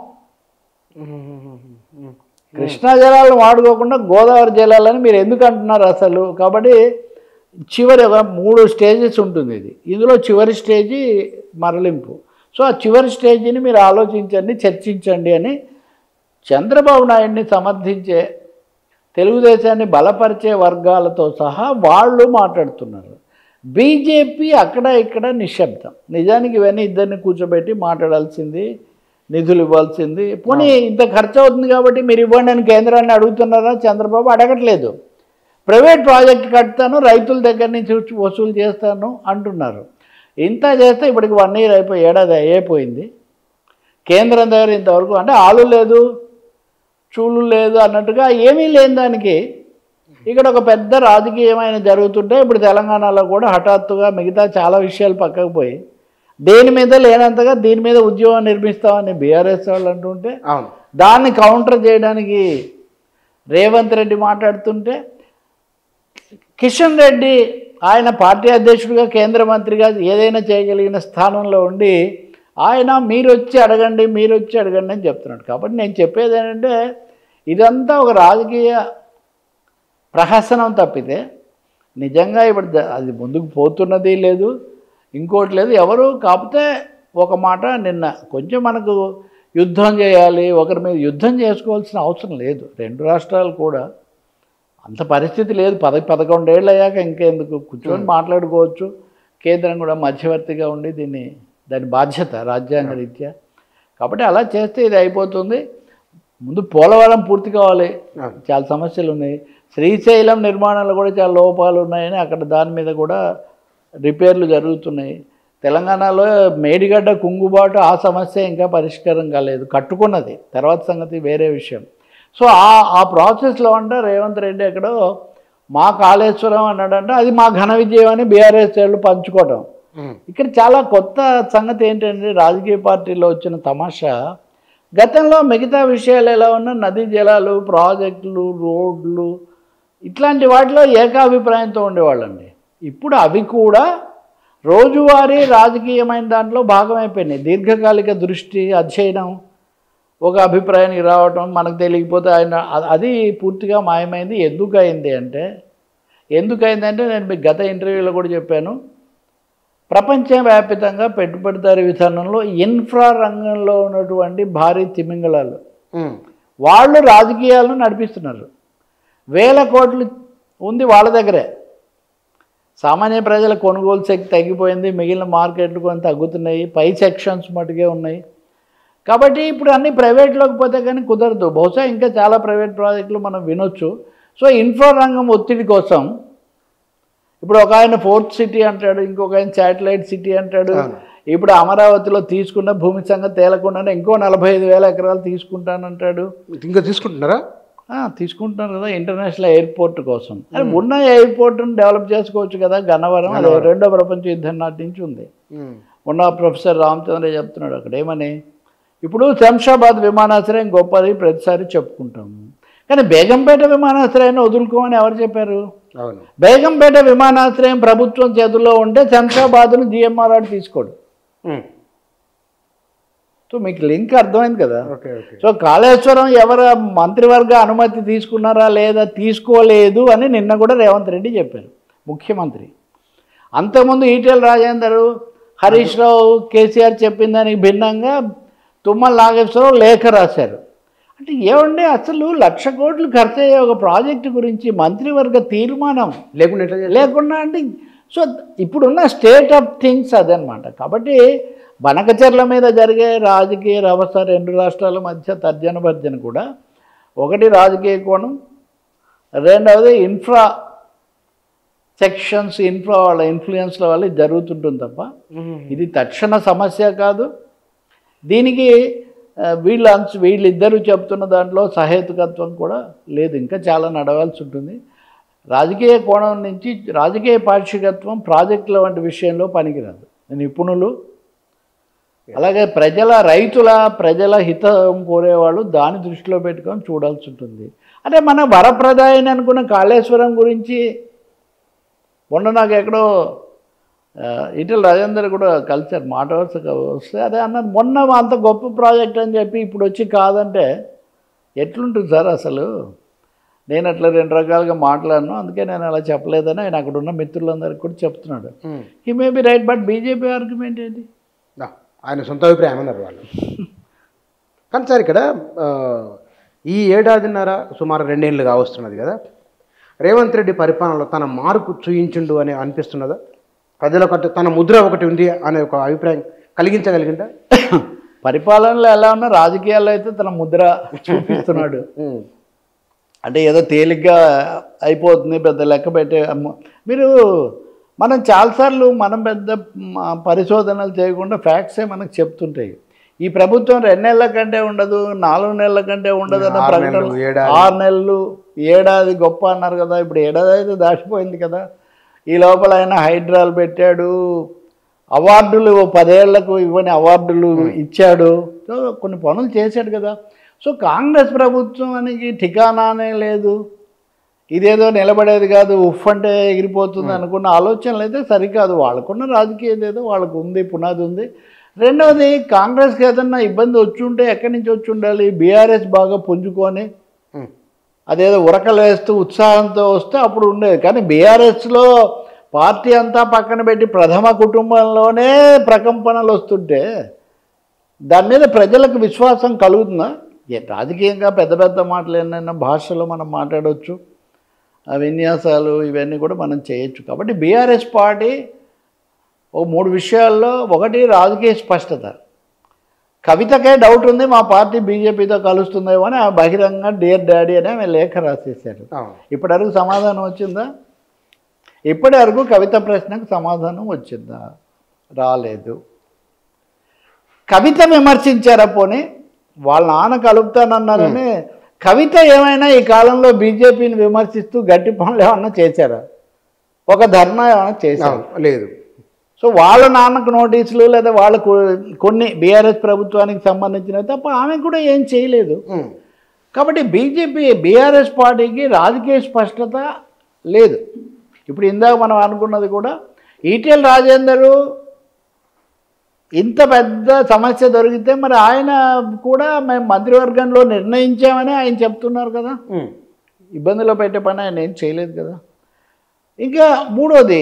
కృష్ణా జలాలను వాడుకోకుండా గోదావరి జలాలని మీరు ఎందుకు అంటున్నారు అసలు? కాబట్టి చివరి 3 స్టేజెస్ ఉంటుంది ఇది. ఇందులో చివరి స్టేజీ మరలింపు. సో ఆ చివరి స్టేజీని మీరు ఆలోచించండి, చర్చించండి అని చంద్రబాబు నాయుడిని సమర్థించే, తెలుగుదేశాన్ని బలపరిచే వర్గాలతో సహా వాళ్ళు మాట్లాడుతున్నారు. బీజేపీ అక్కడ ఇక్కడ నిశ్శబ్దం. నిజానికి ఇవన్నీ ఇద్దరిని కూర్చోబెట్టి మాట్లాడాల్సింది, నిధులు ఇవ్వాల్సింది. పోనీ ఇంత ఖర్చు అవుతుంది కాబట్టి మీరు ఇవ్వండి అని కేంద్రాన్ని అడుగుతున్నారా? చంద్రబాబు అడగట్లేదు. ప్రైవేట్ ప్రాజెక్ట్ కడతాను, రైతుల దగ్గర నుంచి వసూలు చేస్తాను అంటున్నారు. ఇంత చేస్తే ఇప్పటికి 1 year అయిపోయి, ఏడాది అయిపోయింది. కేంద్రం దగ్గర ఇంతవరకు అంటే ఆలు లేదు, చూలు లేదు అన్నట్టుగా ఏమీ లేని దానికి ఇక్కడ ఒక పెద్ద రాజకీయమైన జరుగుతుంటే ఇప్పుడు తెలంగాణలో కూడా హఠాత్తుగా మిగతా చాలా విషయాలు పక్కకు పోయి దేని మీద లేనంతగా దీని మీద ఉద్యోగం నిర్మిస్తామని బీఆర్ఎస్ వాళ్ళు అంటుంటే దాన్ని కౌంటర్ చేయడానికి రేవంత్ రెడ్డి మాట్లాడుతుంటే, కిషన్ రెడ్డి ఆయన పార్టీ అధ్యక్షుడిగా కేంద్ర మంత్రిగా ఏదైనా చేయగలిగిన స్థానంలో ఉండి ఆయన మీరు వచ్చి అడగండి అని చెప్తున్నాడు. కాబట్టి నేను చెప్పేది ఏంటంటే ఇదంతా ఒక రాజకీయ ప్రహసనం తప్పితే నిజంగా ఇప్పుడు అది ముందుకు పోతున్నది లేదు, ఇంకోటి లేదు. ఎవరు కాకపోతే ఒక మాట, నిన్న కొంచెం మనకు యుద్ధం చేయాలి, ఒకరి మీద యుద్ధం చేసుకోవాల్సిన అవసరం లేదు. 2 రాష్ట్రాలు కూడా అంత పరిస్థితి లేదు. 11 ఏళ్ళు అయ్యాక ఇంకెందుకు కూర్చొని మాట్లాడుకోవచ్చు. కేంద్రం కూడా మధ్యవర్తిగా ఉండి దాని బాధ్యత రాజ్యాంగ రీత్యా. కాబట్టి అలా చేస్తే ఇది అయిపోతుంది. ముందు పోలవరం పూర్తి కావాలి, చాలా సమస్యలు ఉన్నాయి. శ్రీశైలం నిర్మాణంలో కూడా చాలా లోపాలు ఉన్నాయని అక్కడ దాని మీద కూడా రిపేర్లు జరుగుతున్నాయి. తెలంగాణలో మేడిగడ్డ కుంగుబాటు ఆ సమస్య ఇంకా పరిష్కారం కాలేదు, కట్టుకున్నది, తర్వాత సంగతి వేరే విషయం. సో ఆ ప్రాసెస్లో అంటే రేవంత్ రెడ్డి ఎక్కడో మా కాళేశ్వరం అన్నాడంటే అది మా ఘన విజయం అని బీఆర్ఎస్ వాళ్ళు పంచుకోవడం. ఇక్కడ చాలా కొత్త సంగతి ఏంటంటే రాజకీయ పార్టీలో వచ్చిన తమాషా, గతంలో మిగతా విషయాలు ఎలా ఉన్నా నదీ జలాలు, ప్రాజెక్టులు, రోడ్లు ఇట్లాంటి వాటిలో ఏకాభిప్రాయంతో ఉండేవాళ్ళండి. ఇప్పుడు అవి కూడా రోజువారీ రాజకీయమైన దాంట్లో భాగమైపోయినాయి. దీర్ఘకాలిక దృష్టి, అధ్యయనం, ఒక అభిప్రాయానికి రావటం, మనకు తెలియకపోతే అది పూర్తిగా మాయమైంది. ఎందుకైందంటే నేను మీకు గత ఇంటర్వ్యూలో కూడా చెప్పాను, ప్రపంచవ్యాప్తంగా పెట్టుబడిదారీ విధానంలో ఇన్ఫ్రా రంగంలో ఉన్నటువంటి భారీ తిమింగళాలు వాళ్ళు రాజకీయాలను నడిపిస్తున్నారు. 1000 కోట్లు ఉంది వాళ్ళ దగ్గరే. సామాన్య ప్రజల కొనుగోలు శక్తి తగ్గిపోయింది, మిగిలిన మార్కెట్లు కొంత తగ్గుతున్నాయి, పై సెక్షన్స్ మటుకే ఉన్నాయి. కాబట్టి ఇప్పుడు అన్నీ ప్రైవేట్లోకి పోతే కానీ కుదరదు. బహుశా ఇంకా చాలా ప్రైవేట్ ప్రాజెక్టులు మనం వినొచ్చు. సో ఇన్ఫ్రా రంగం ఒత్తిడి కోసం ఇప్పుడు ఒక ఆయన 4th సిటీ అంటాడు, ఇంకొక ఆయన శాటిలైట్ సిటీ అంటాడు. ఇప్పుడు అమరావతిలో తీసుకున్న భూమి సంగతి తేలకుండానే ఇంకో 45,000 ఎకరాలు తీసుకుంటానంటాడు. ఇంకా తీసుకుంటున్నారా? తీసుకుంటున్నారు కదా ఇంటర్నేషనల్ ఎయిర్పోర్ట్ కోసం. అది ఉన్న ఎయిర్పోర్ట్ను డెవలప్ చేసుకోవచ్చు కదా. గన్నవరం అది 2వ ప్రపంచ యుద్ధం నాటి నుంచి ఉంది. ఉన్న ప్రొఫెసర్ రామచంద్ర చెప్తున్నాడు అక్కడ ఏమని, ఇప్పుడు శంషాబాద్ విమానాశ్రయం గొప్పది ప్రతిసారి చెప్పుకుంటాము, కానీ బేగంపేట విమానాశ్రయాన్ని వదులుకోమని ఎవరు చెప్పారు? బేగంపేట విమానాశ్రయం ప్రభుత్వం చేతుల్లో ఉంటే శంషాబాద్ను జిఎంఆర్ఆర్ తీసుకోడు. సో మీకు లింక్ అర్థమైంది కదా. సో కాళేశ్వరం ఎవరు మంత్రివర్గ అనుమతి తీసుకున్నారా లేదా, తీసుకోలేదు అని నిన్న కూడా రేవంత్ రెడ్డి చెప్పారు, ముఖ్యమంత్రి. అంతకుముందు ఈటెల రాజేందర్, హరీష్ రావు, కేసీఆర్ చెప్పిన దానికి భిన్నంగా తుమ్మల నాగేశ్వరరావు లేఖ రాశారు. అంటే ఏమండి అసలు 1,00,000 కోట్లు ఖర్చు అయ్యే ఒక ప్రాజెక్టు గురించి మంత్రివర్గ తీర్మానం లేకుండా అంటే, సో ఇప్పుడున్న స్టేట్ ఆఫ్ థింగ్స్ అదనమాట. కాబట్టి బనకచెర్ల మీద జరిగే రాజకీయ రభస 2 రాష్ట్రాల మధ్య తర్జన భర్జన కూడా, ఒకటి రాజకీయ కోణం, రెండవది ఇన్ఫ్రా సెక్షన్స్, ఇన్ఫ్రా వాళ్ళ ఇన్ఫ్లుయెన్స్ల వల్ల జరుగుతుంటుంది తప్ప ఇది తక్షణ సమస్య కాదు. దీనికి వీళ్ళిద్దరూ చెప్తున్న దాంట్లో సహేతుకత్వం కూడా లేదు, ఇంకా చాలా నడవాల్సి ఉంటుంది. రాజకీయ కోణం నుంచి రాజకీయ పాక్షికత్వం ప్రాజెక్టుల వంటి విషయంలో పనికిరాదు. నిపుణులు అలాగే ప్రజల హితం కోరేవాళ్ళు దాన్ని దృష్టిలో పెట్టుకొని చూడాల్సి ఉంటుంది. అంటే మన వరప్రదాయని అనుకున్న కాళేశ్వరం గురించి మొన్న నాకు ఎక్కడో ఈటెల రాజేందర్ కూడా కలిసారు, మాట వస్తే అదే అన్నారు, మొన్న అంత గొప్ప ప్రాజెక్ట్ అని చెప్పి ఇప్పుడు వచ్చి కాదంటే ఎట్లుంటుంది సార్ అసలు. నేను అట్లా 2 రకాలుగా మాట్లాడను, అందుకే నేను అలా చెప్పలేదని ఆయన అక్కడ ఉన్న మిత్రులందరికీ కూడా చెప్తున్నాడు. He may be right, but BJP argument ఏంటి? ఆయన సొంత అభిప్రాయం అన్నారు వాళ్ళు. కానీ సార్ ఇక్కడ ఈ ఏడాదిన్నర సుమారు 2 ఏళ్ళుగా వస్తున్నది కదా, రేవంత్ రెడ్డి పరిపాలనలో తన మార్పు చూయించుండు అని అనిపిస్తున్నదా? ప్రజలకు తన ముద్ర ఒకటి ఉంది అనే ఒక అభిప్రాయం కలిగించగలిగిందా? పరిపాలనలో ఎలా ఉన్నా రాజకీయాల్లో అయితే తన ముద్ర చూపిస్తున్నాడు. అంటే ఏదో తేలిగ్గా అయిపోతుంది, పెద్ద లెక్క పెట్టే మీరు మనం చాలాసార్లు మనం పెద్ద పరిశోధనలు చేయకుండా ఫ్యాక్ట్సే మనకు చెప్తుంటాయి. ఈ ప్రభుత్వం 2 నెలల కంటే ఉండదు, 4 నెలల కంటే ఉండదు అన్న ప్రకటన, 6 నెలలు, ఏడాది గొప్ప అన్నారు కదా. ఇప్పుడు ఏడాది అయితే దాటిపోయింది కదా. ఈ లోపల ఆయన హైడ్రాలు పెట్టాడు, అవార్డులు 10 ఏళ్లకు ఇవ్వని అవార్డులు ఇచ్చాడు, సో కొన్ని పనులు చేశాడు కదా. సో కాంగ్రెస్ ప్రభుత్వానికి ఠికానానే లేదు, ఇదేదో నిలబడేది కాదు, ఉఫ్ అంటే ఎగిరిపోతుంది అనుకున్న ఆలోచనలు అయితే సరికాదు. వాళ్ళకున్న రాజకీయం ఏదో వాళ్ళకు ఉంది, పునాది ఉంది. రెండవది, కాంగ్రెస్కి ఏదన్నా ఇబ్బంది వచ్చి ఉంటే ఎక్కడి నుంచి వచ్చి ఉండాలి? బీఆర్ఎస్ బాగా పుంజుకొని అదేదో ఉరకలు వేస్తూ ఉత్సాహంతో వస్తే అప్పుడు ఉండేది. కానీ బీఆర్ఎస్లో పార్టీ అంతా పక్కన పెట్టి ప్రథమ కుటుంబంలోనే ప్రకంపనలు వస్తుంటే దాని మీద ప్రజలకు విశ్వాసం కలుగుతుందా? రాజకీయంగా పెద్ద పెద్ద మాటలు ఏమైనా భాషలో మనం మాట్లాడవచ్చు, విన్యాసాలు ఇవన్నీ కూడా మనం చేయొచ్చు. కాబట్టి బీఆర్ఎస్ పార్టీ ఓ 3 విషయాల్లో, ఒకటి రాజకీయ స్పష్టత. కవితకే డౌట్ ఉంది మా పార్టీ బీజేపీతో కలుస్తుందేమో అని బహిరంగ డియర్ డాడీ అని ఆమె లేఖ రాసేసారు. ఇప్పటివరకు సమాధానం వచ్చిందా? ఇప్పటి వరకు కవిత ప్రశ్నకు సమాధానం వచ్చిందా? రాలేదు. కవిత విమర్శించారా? పోనీ వాళ్ళ నాన్న కలుపుతానన్నారని కవిత ఏమైనా ఈ కాలంలో బీజేపీని విమర్శిస్తూ గట్టి పనులు ఏమన్నా చేశారా? ఒక ధర్నా ఏమైనా చేశారు? లేదు. సో వాళ్ళ నాన్నకు నోటీసులు లేదా వాళ్ళకు కొన్ని బీఆర్ఎస్ ప్రభుత్వానికి సంబంధించినవి తప్ప ఆమె కూడా ఏం చేయలేదు. కాబట్టి బీఆర్ఎస్ పార్టీకి రాజకీయ స్పష్టత లేదు. ఇప్పుడు ఇందాక మనం అనుకున్నది కూడా, ఈటెల రాజేందరు ఇంత పెద్ద సమస్య దొరికితే మరి ఆయన కూడా మేము మంత్రివర్గంలో నిర్ణయించామని ఆయన చెప్తున్నారు కదా. ఇబ్బందిలో పెట్టే పని ఆయన ఏం చేయలేదు కదా. ఇంకా మూడోది,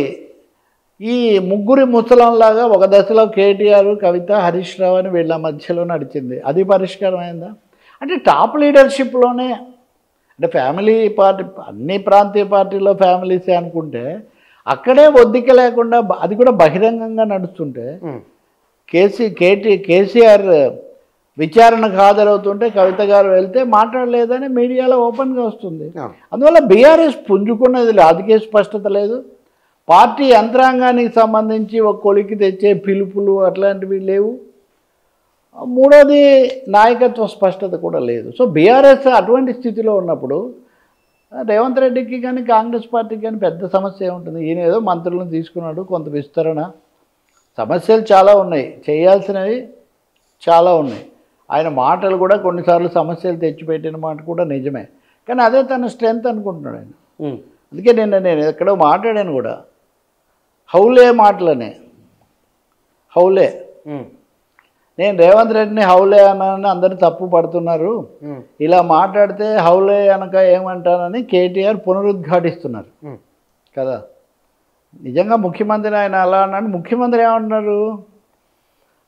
ఈ ముగ్గురి ముసలంలాగా ఒక దశలో కేటీఆర్, కవిత, హరీష్ రావు అని వీళ్ళ మధ్యలో నడిచింది. అది పరిష్కారం అయిందా? అంటే టాప్ లీడర్షిప్లోనే, అంటే ఫ్యామిలీ పార్టీ, అన్ని ప్రాంతీయ పార్టీలో ఫ్యామిలీసే అనుకుంటే అక్కడే ఒద్దిక లేకుండా అది కూడా బహిరంగంగా నడుస్తుంటే, కేసీఆర్ విచారణకు హాజరవుతుంటే కవిత గారు వెళ్తే మాట్లాడలేదని మీడియాలో ఓపెన్గా వస్తుంది. అందువల్ల బీఆర్ఎస్ పుంజుకున్నది రాజకీయ స్పష్టత లేదు. పార్టీ యంత్రాంగానికి సంబంధించి ఒక కొలికి తెచ్చే పిలుపులు అట్లాంటివి లేవు. మూడోది, నాయకత్వ స్పష్టత కూడా లేదు. సో బీఆర్ఎస్ అటువంటి స్థితిలో ఉన్నప్పుడు రేవంత్ రెడ్డికి కానీ కాంగ్రెస్ పార్టీకి కానీ పెద్ద సమస్య ఏముంటుంది? ఈయన ఏదో మంత్రులను తీసుకున్నాడు, కొంత విస్తరణ, సమస్యలు చాలా ఉన్నాయి, చేయాల్సినవి చాలా ఉన్నాయి. ఆయన మాటలు కూడా కొన్నిసార్లు సమస్యలు తెచ్చిపెట్టిన మాట కూడా నిజమే. కానీ అదే తన స్ట్రెంగ్త్ అనుకుంటున్నాడు ఆయన. అందుకే నేను ఎక్కడో మాట్లాడాను కూడా, హౌలే మాటలనే, హౌలే, నేను రేవంత్ రెడ్డిని హౌలే అన్నానని అందరూ తప్పు పడుతున్నారు, ఇలా మాట్లాడితే హౌలే అనక ఏమంటానని కేటీఆర్ పునరుద్ఘాటిస్తున్నారు కదా. నిజంగా ముఖ్యమంత్రి ఆయన అలా అన్నాడు. ముఖ్యమంత్రి ఏమంటున్నారు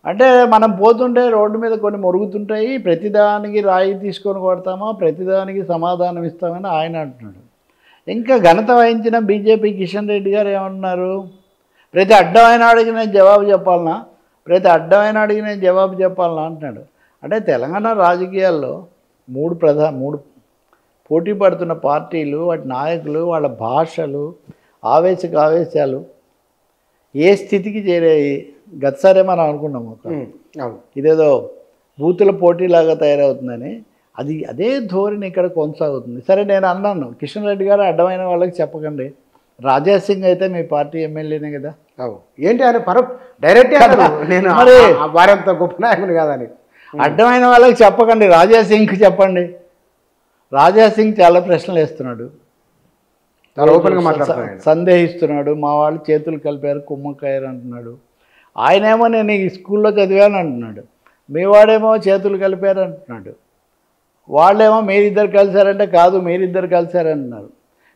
అంటే, మనం పోతుంటే రోడ్డు మీద కొన్ని మొరుగుతుంటాయి, ప్రతిదానికి రాయి తీసుకొని కొడతామా, ప్రతిదానికి సమాధానం ఇస్తామని ఆయన అంటున్నాడు. ఇంకా ఘనత వహించిన బీజేపీ కిషన్ రెడ్డి గారు ఏమంటున్నారు, ప్రతి అడ్డమైన అడిగిన జవాబు చెప్పాలనా, ప్రతి అడ్డమైన అడిగిన జవాబు చెప్పాలనా అంటున్నాడు. అంటే తెలంగాణ రాజకీయాల్లో మూడు పోటీ పడుతున్న పార్టీలు, వాటి నాయకులు, వాళ్ళ భాషలు, ఆవేశాలు ఏ స్థితికి చేరాయి? గతసారే మనం అనుకున్నాము ఇదేదో బూతుల పోటీలాగా తయారవుతుందని, అదే ధోరణి ఇక్కడ కొనసాగుతుంది. సరే, నేను అన్నాను కిషన్ రెడ్డి గారు అడ్డమైన వాళ్ళకి చెప్పకండి, రాజా సింగ్ అయితే మీ పార్టీ ఎమ్మెల్యేనే కదా, ఏంటి ఆయన డైరెక్ట్ నేను మరి వారంత గొప్ప నాయకుని కాదని. అడ్డమైన వాళ్ళకి చెప్పకండి, రాజాసింగ్కి చెప్పండి. రాజాసింగ్ చాలా ప్రశ్నలు వేస్తున్నాడు, చాలా ఓపెన్గా మాట్లాడుతున్నాడు, సందేహిస్తున్నాడు. మా వాళ్ళు చేతులు కలిపారు, కుమ్మక్కాయరు అంటున్నాడు. ఆయనేమో నేను ఈ స్కూల్లో చదివాను అంటున్నాడు, మీ వాడేమో చేతులు కలిపారు అంటున్నాడు. వాళ్ళేమో మీరిద్దరు కలిశారంటే కాదు, మీరిద్దరు కలిశారంటున్నారు.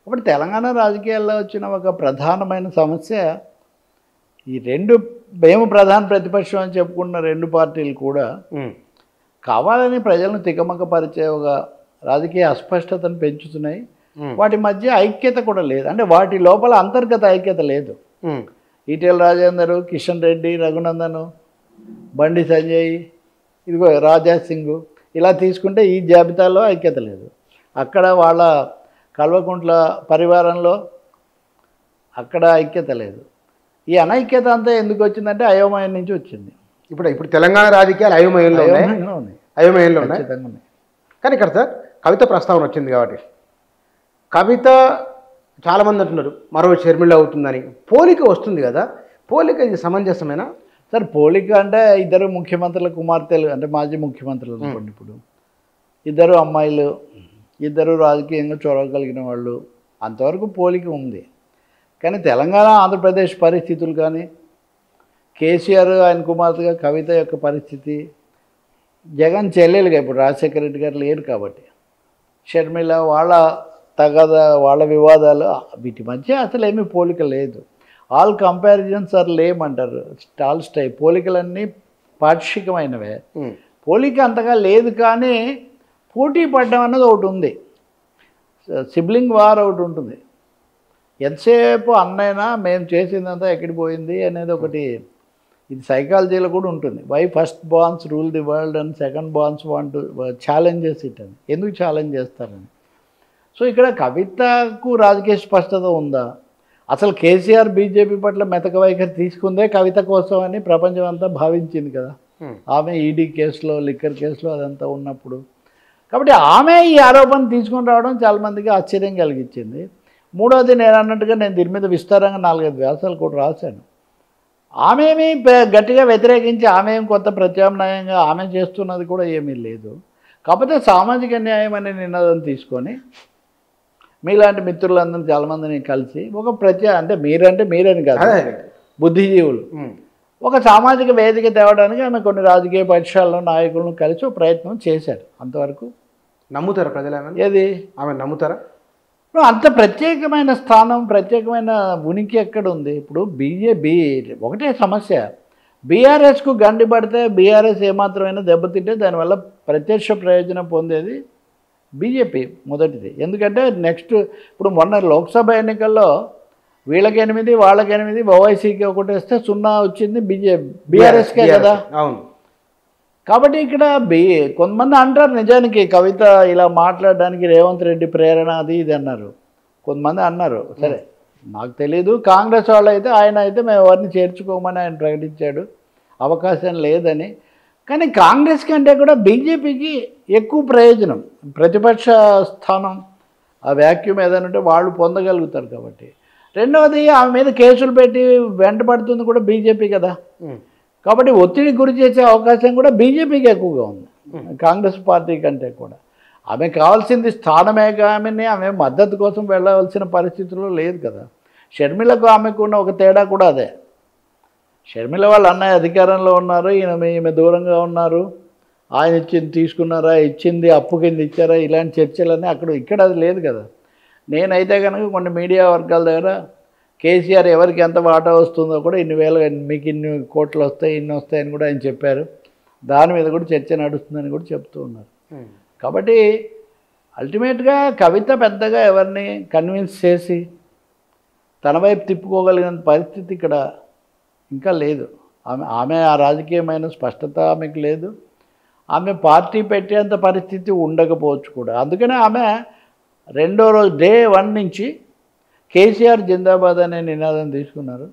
కాబట్టి తెలంగాణ రాజకీయాల్లో వచ్చిన ఒక ప్రధానమైన సమస్య ఈ రెండు, మేము ప్రధాన ప్రతిపక్షం అని చెప్పుకున్న రెండు పార్టీలు కూడా కావాలని ప్రజలను తికమకపరిచే ఒక రాజకీయ అస్పష్టతను పెంచుతున్నాయి. వాటి మధ్య ఐక్యత కూడా లేదు, అంటే వాటి లోపల అంతర్గత ఐక్యత లేదు. ఈటెల రాజేందర్, కిషన్ రెడ్డి, రఘునందన్, బండి సంజయ్, ఇదిగో రాజాసింగ్, ఇలా తీసుకుంటే ఈ జాబితాలో ఐక్యత లేదు. అక్కడ వాళ్ళ కల్వకుంట్ల పరివారంలో అక్కడ ఐక్యత లేదు. ఈ అనైక్యత అంతా ఎందుకు వచ్చిందంటే అయోమయం నుంచి వచ్చింది. ఇప్పుడు తెలంగాణ రాజకీయాలు అయోమయంలో ఉన్నాయి. కానీ ఇక్కడ సార్ కవిత ప్రస్తావన వచ్చింది కాబట్టి, కవిత చాలామంది అంటున్నారు మరో షర్మిల అవుతుందని. పోలిక వస్తుంది కదా, పోలిక ఇది సమంజసమేనా సార్? పోలిక అంటే ఇద్దరు ముఖ్యమంత్రుల కుమార్తెలు, అంటే మాజీ ముఖ్యమంత్రులు అనుకోండి, ఇప్పుడు ఇద్దరు అమ్మాయిలు, ఇద్దరు రాజకీయంగా చొరవగలిగిన వాళ్ళు, అంతవరకు పోలిక ఉంది. కానీ తెలంగాణ ఆంధ్రప్రదేశ్ పరిస్థితులు కానీ, కేసీఆర్ ఆయన కుమార్తెగా కవిత యొక్క పరిస్థితి, జగన్ చెల్లెలుగా ఇప్పుడు రాజశేఖర రెడ్డి గారు లేరు కాబట్టి, షర్మిల వాళ్ళ తగద, వాళ్ళ వివాదాలు, వీటి మధ్య అసలు ఏమీ పోలిక లేదు. ఆల్ కంపారిజన్స్ ఆర్ లేమ్ అంటారు టాల్స్టాయ్. పోలికలన్నీ పాక్షికమైనవే, పోలిక అంతగా లేదు. కానీ పోటీ పడ్డం అన్నది ఒకటి ఉంది, సిబ్లింగ్ వార్ ఒకటి ఉంటుంది. ఎంతసేపు అన్నైనా మేము చేసిందంతా ఎక్కడికి పోయింది అనేది ఒకటి, ఇది సైకాలజీలో కూడా ఉంటుంది. Why first borns rule the world and second borns want challenges it అని. ఎందుకు ఛాలెంజ్ చేస్తారని. సో ఇక్కడ కవితకు రాజకీయ స్పష్టత ఉందా? అసలు కేసీఆర్ బీజేపీ పట్ల మెతక వైఖరి తీసుకుందే కవిత కోసం అని ప్రపంచం అంతా భావించింది కదా. ఆమె ఈడీ కేసులో, లిక్కర్ కేసులో అదంతా ఉన్నప్పుడు. కాబట్టి ఆమె ఈ ఆరోపణ తీసుకొని రావడం చాలామందికి ఆశ్చర్యం కలిగించింది. మూడవది, నేను అన్నట్టుగా నేను దీని మీద విస్తారంగా 4-5 వ్యాసాలు కూడా రాశాను. ఆమెమి గట్టిగా వ్యతిరేకించి ఆమె కొంత ప్రత్యామ్నాయంగా ఆమె చేస్తున్నది కూడా ఏమీ లేదు. కాకపోతే సామాజిక న్యాయం అనే నినాదం తీసుకొని మీలాంటి మిత్రులందరూ చాలామందిని కలిసి ఒక అంటే మీరని కాదు, బుద్ధిజీవులు ఒక సామాజిక వేదిక తేవడానికి ఆమె కొన్ని రాజకీయ పక్షాలను, నాయకులను కలిసి ఒక ప్రయత్నం చేశారు. అంతవరకు నమ్ముతారా ప్రజలు? ఏది ఆమె నమ్ముతారా? అంత ప్రత్యేకమైన స్థానం, ప్రత్యేకమైన ఉనికి ఎక్కడ ఉంది? ఇప్పుడు బీజేపీ ఒకటే సమస్య, బీఆర్ఎస్కు గండి పడితే బీఆర్ఎస్ ఏమాత్రమైనా దెబ్బతింటే దానివల్ల ప్రత్యక్ష ప్రయోజనం పొందేది బీజేపీ మొదటిది. ఎందుకంటే నెక్స్ట్ ఇప్పుడు మొన్న లోక్సభ ఎన్నికల్లో వీళ్ళకి 8, వాళ్ళకి 8, ఓవైసీకి 1 వేస్తే 0 వచ్చింది బీఆర్ఎస్కే కదా. అవును. కాబట్టి ఇక్కడ కొంతమంది అంటారు నిజానికి కవిత ఇలా మాట్లాడడానికి రేవంత్ రెడ్డి ప్రేరణ అది ఇది అన్నారు, కొంతమంది అన్నారు. సరే నాకు తెలీదు. కాంగ్రెస్ వాళ్ళు అయితే ఆయన అయితే మేము ఎవరిని చేర్చుకోమని ఆయన ప్రకటించాడు, అవకాశం లేదని. కానీ కాంగ్రెస్ కంటే కూడా బీజేపీకి ఎక్కువ ప్రయోజనం, ప్రతిపక్ష స్థానం, ఆ వ్యాక్యూమ్ ఏదైనా ఉంటే వాళ్ళు పొందగలుగుతారు కాబట్టి. రెండవది, ఆమె మీద కేసులు పెట్టి వెంటబడుతుంది కూడా బీజేపీ కదా. కాబట్టి ఒత్తిడికి గురి చేసే అవకాశం కూడా బీజేపీకి ఎక్కువగా ఉంది, కాంగ్రెస్ పార్టీ కంటే కూడా. ఆమె కావాల్సింది స్థానమే, ఆమె మద్దతు కోసం వెళ్ళవలసిన పరిస్థితుల్లో లేదు కదా. షర్మిలకు ఆమెకు ఉన్న ఒక తేడా కూడా అదే. షర్మిల వాళ్ళ అన్నయ్య అధికారంలో ఉన్నారు, ఈమె దూరంగా ఉన్నారు. ఆయన ఇచ్చింది తీసుకున్నారా, ఇచ్చింది అప్పు కింద ఇచ్చారా, ఇలాంటి చర్చలన్నీ ఇక్కడ అది లేదు కదా. నేనైతే కనుక కొన్ని మీడియా వర్గాల దగ్గర కేసీఆర్ ఎవరికి ఎంత వాటా వస్తుందో కూడా మీకు ఇన్ని కోట్లు వస్తాయి, ఇన్ని వస్తాయని కూడా ఆయన చెప్పారు. దాని మీద కూడా చర్చ నడుస్తుందని కూడా చెప్తూ ఉన్నారు. కాబట్టి అల్టిమేట్గా కవిత పెద్దగా ఎవరిని కన్విన్స్ చేసి తన వైపు తిప్పుకోగలిగిన పరిస్థితి ఇక్కడ ఇంకా లేదు. ఆమె ఆ రాజకీయమైన స్పష్టత ఆమెకు లేదు. ఆమె పార్టీ పెట్టేంత పరిస్థితి ఉండకపోవచ్చు కూడా. అందుకనే ఆమె రెండో రోజు డే 1 నుంచి కేసీఆర్ జిందాబాద్ అనే నినాదం తీసుకున్నారు.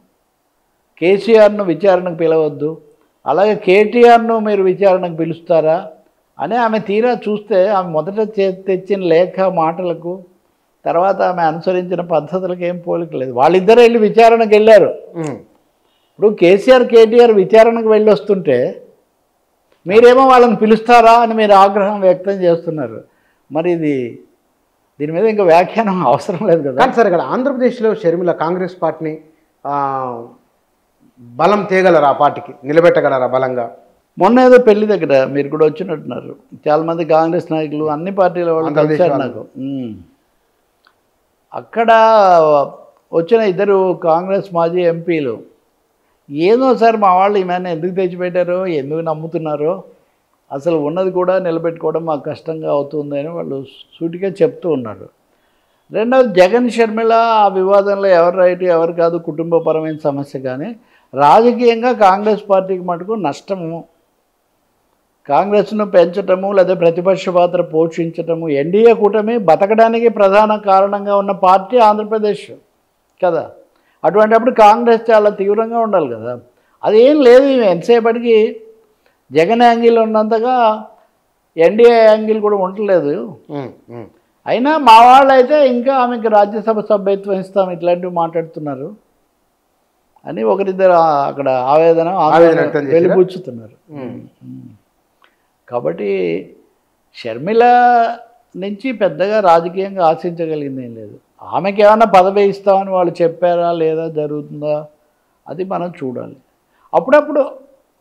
కేసీఆర్ను విచారణకు పిలవద్దు, అలాగే కేటీఆర్ను మీరు విచారణకు పిలుస్తారా అని ఆమె తీరా చూస్తే ఆమె మొదట తెచ్చిన లేఖ మాటలకు తర్వాత ఆమె అనుసరించిన పద్ధతులకు ఏం పోలిక లేదు. వాళ్ళిద్దరూ వెళ్ళి విచారణకు వెళ్ళారు. ఇప్పుడు కేసీఆర్ కేటీఆర్ విచారణకు వెళ్ళి వస్తుంటే మీరేమో వాళ్ళని పిలుస్తారా అని మీరు ఆగ్రహం వ్యక్తం చేస్తున్నారు. మరి దీని మీద ఇంకా వ్యాఖ్యానం అవసరం లేదు కదా. కానీ సార్ ఇక్కడ ఆంధ్రప్రదేశ్లో షర్మిల కాంగ్రెస్ పార్టీని బలం తేగలరా, ఆ పార్టీకి నిలబెట్టగలరా బలంగా? మొన్న ఏదో పెళ్లి దగ్గర మీరు కూడా వచ్చినట్టున్నారు, చాలామంది కాంగ్రెస్ నాయకులు అన్ని పార్టీల వాళ్ళు కలిశారు నాకు. అక్కడ వచ్చిన ఇద్దరు కాంగ్రెస్ మాజీ ఎంపీలు ఏదో సార్ మా వాళ్ళు ఈమెను ఎందుకు తెచ్చిపెట్టారో, ఎందుకు నమ్ముతున్నారో, అసలు ఉన్నది కూడా నిలబెట్టుకోవడం మాకు కష్టంగా అవుతుంది అని వాళ్ళు సూటిగా చెప్తూ ఉన్నారు. రెండవది జగన్ షర్మిల ఆ వివాదంలో ఎవరు రైట్ ఎవరు కాదు కుటుంబపరమైన సమస్య, కానీ రాజకీయంగా కాంగ్రెస్ పార్టీకి మటుకు నష్టము, కాంగ్రెస్ను పెంచటము లేదా ప్రతిపక్ష పాత్ర పోషించటము, ఎన్డీఏ కూటమి బతకడానికి ప్రధాన కారణంగా ఉన్న పార్టీ ఆంధ్రప్రదేశ్ కదా. అటువంటిప్పుడు కాంగ్రెస్ చాలా తీవ్రంగా ఉండాలి కదా. అదేం లేదు, ఎంతసేపటికి జగన్ యాంగిల్ ఉన్నంతగా ఎన్డీఏ యాంగిల్ కూడా ఉండలేదు. అయినా మా వాళ్ళు అయితే ఇంకా ఆమెకి రాజ్యసభ సభ్యత్వం ఇస్తాం ఇట్లాంటివి మాట్లాడుతున్నారు అని ఒకరిద్దరు అక్కడ ఆవేదన వెలిబుచ్చుతున్నారు. కాబట్టి షర్మిల నుంచి పెద్దగా రాజకీయంగా ఆశించగలిగింది ఏం లేదు. ఆమెకి ఏమైనా పదవి ఇస్తామని వాళ్ళు చెప్పారా లేదా, జరుగుతుందా అది మనం చూడాలి.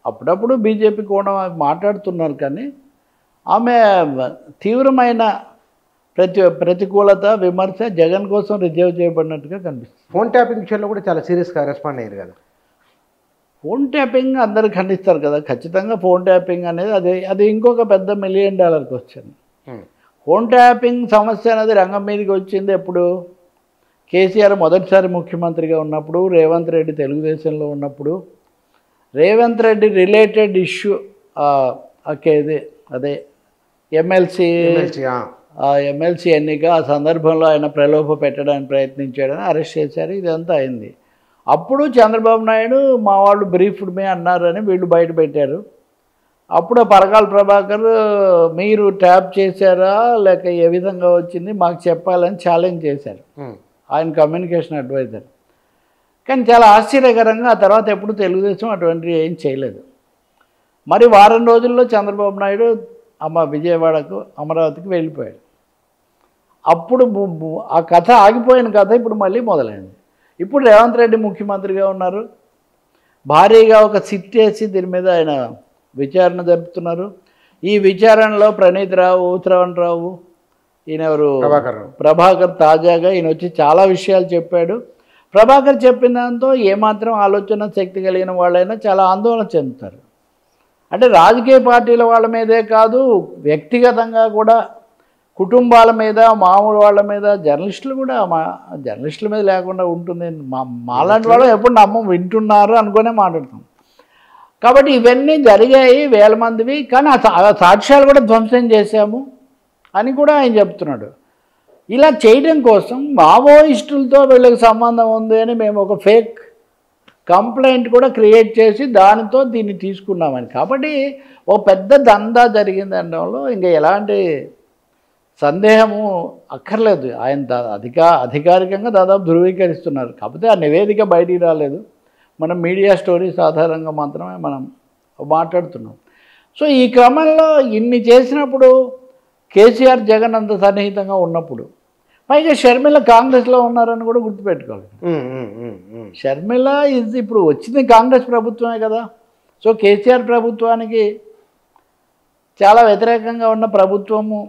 అప్పుడప్పుడు బీజేపీ కూడా మాట్లాడుతున్నారు, కానీ ఆమె తీవ్రమైన ప్రతికూలత విమర్శ జగన్ కోసం రిజర్వ్ చేయబడినట్టుగా కనిపిస్తుంది. ఫోన్ ట్యాపింగ్ విషయంలో కూడా చాలా సీరియస్గా రెస్పాండ్ అయ్యారు కదా. ఫోన్ ట్యాపింగ్ అందరూ ఖండిస్తారు కదా, ఖచ్చితంగా ఫోన్ ట్యాపింగ్ అనేది అది ఇంకొక పెద్ద $1 మిలియన్ క్వశ్చన్. ఫోన్ ట్యాపింగ్ సమస్య అనేది రంగం మీదకి వచ్చింది ఎప్పుడు? కేసీఆర్ మొదటిసారి ముఖ్యమంత్రిగా ఉన్నప్పుడు, రేవంత్ రెడ్డి తెలుగుదేశంలో ఉన్నప్పుడు, రేవంత్ రెడ్డి రిలేటెడ్ ఇష్యూ అదే ఎమ్మెల్సీ ఎన్నిక, ఆ సందర్భంలో ఆయన ప్రలోభ పెట్టడానికి ప్రయత్నించాడని అరెస్ట్ చేశారు. ఇదంతా అయింది. అప్పుడు చంద్రబాబు నాయుడు మా వాళ్ళు బ్రీఫ్డ్ మీ అన్నారని వీళ్ళు బయట పెట్టారు. అప్పుడు పరకాల ప్రభాకర్ మీరు ట్యాప్ చేశారా లేక ఏ విధంగా వచ్చింది మాకు చెప్పాలని ఛాలెంజ్ చేశారు ఆయన కమ్యూనికేషన్ అడ్వైజర్. కానీ చాలా ఆశ్చర్యకరంగా ఆ తర్వాత ఎప్పుడు తెలుగుదేశం అటువంటివి ఏం చేయలేదు. మరి వారం రోజుల్లో చంద్రబాబు నాయుడు విజయవాడకు అమరావతికి వెళ్ళిపోయాడు. అప్పుడు ఆ కథ ఆగిపోయిన కథ ఇప్పుడు మళ్ళీ మొదలైంది. ఇప్పుడు రేవంత్ రెడ్డి ముఖ్యమంత్రిగా ఉన్నారు, భారీగా ఒక సిట్ వేసి దీని మీద ఆయన విచారణ జరుపుతున్నారు. ఈ విచారణలో ప్రణీత్ రావు, శ్రవణ్ రావు, ఈయనెవరు ప్రభాకర్ తాజాగా ఈయన వచ్చి చాలా విషయాలు చెప్పాడు. ప్రభాకర్ చెప్పిన దాంతో ఏమాత్రం ఆలోచన శక్తి కలిగిన వాళ్ళైనా చాలా ఆందోళన చెందుతారు. అంటే రాజకీయ పార్టీల వాళ్ళ మీదే కాదు, వ్యక్తిగతంగా కూడా కుటుంబాల మీద, మామూలు వాళ్ళ మీద, జర్నలిస్టులు కూడా జర్నలిస్టుల మీద లేకుండా ఉంటుంది. మాలాంటి వాళ్ళు ఎప్పుడు వింటున్నారు అనుకునే మాట్లాడుతాం. కాబట్టి ఇవన్నీ జరిగాయి, వేల మందివి. కానీ ఆ సాక్ష్యాలు కూడా ధ్వంసం చేశాము అని కూడా ఆయన చెప్తున్నాడు. ఇలా చేయడం కోసం మావోయిస్టులతో వీళ్ళకి సంబంధం ఉంది అని మేము ఒక ఫేక్ కంప్లైంట్ కూడా క్రియేట్ చేసి దానితో దీన్ని తీసుకున్నామని. కాబట్టి ఓ పెద్ద దందా జరిగింది అనడంలో ఇంకా ఎలాంటి సందేహము అక్కర్లేదు. ఆయన అధికారికంగా దాదాపు ధృవీకరిస్తున్నారు. కాకపోతే ఆ నివేదిక బయటికి రాలేదు. మనం మీడియా స్టోరీస్ ఆధారంగా మాత్రమే మనం మాట్లాడుతున్నాం. సో ఈ క్రమంలో ఇన్ని చేసినప్పుడు కేసీఆర్ జగన్ అంత సన్నిహితంగా ఉన్నప్పుడు, పైగా షర్మిల కాంగ్రెస్లో ఉన్నారని కూడా గుర్తుపెట్టుకోవాలి. షర్మిల ఇప్పుడు వచ్చింది కాంగ్రెస్ ప్రభుత్వమే కదా. సో కేసీఆర్ ప్రభుత్వానికి చాలా వ్యతిరేకంగా ఉన్న ప్రభుత్వము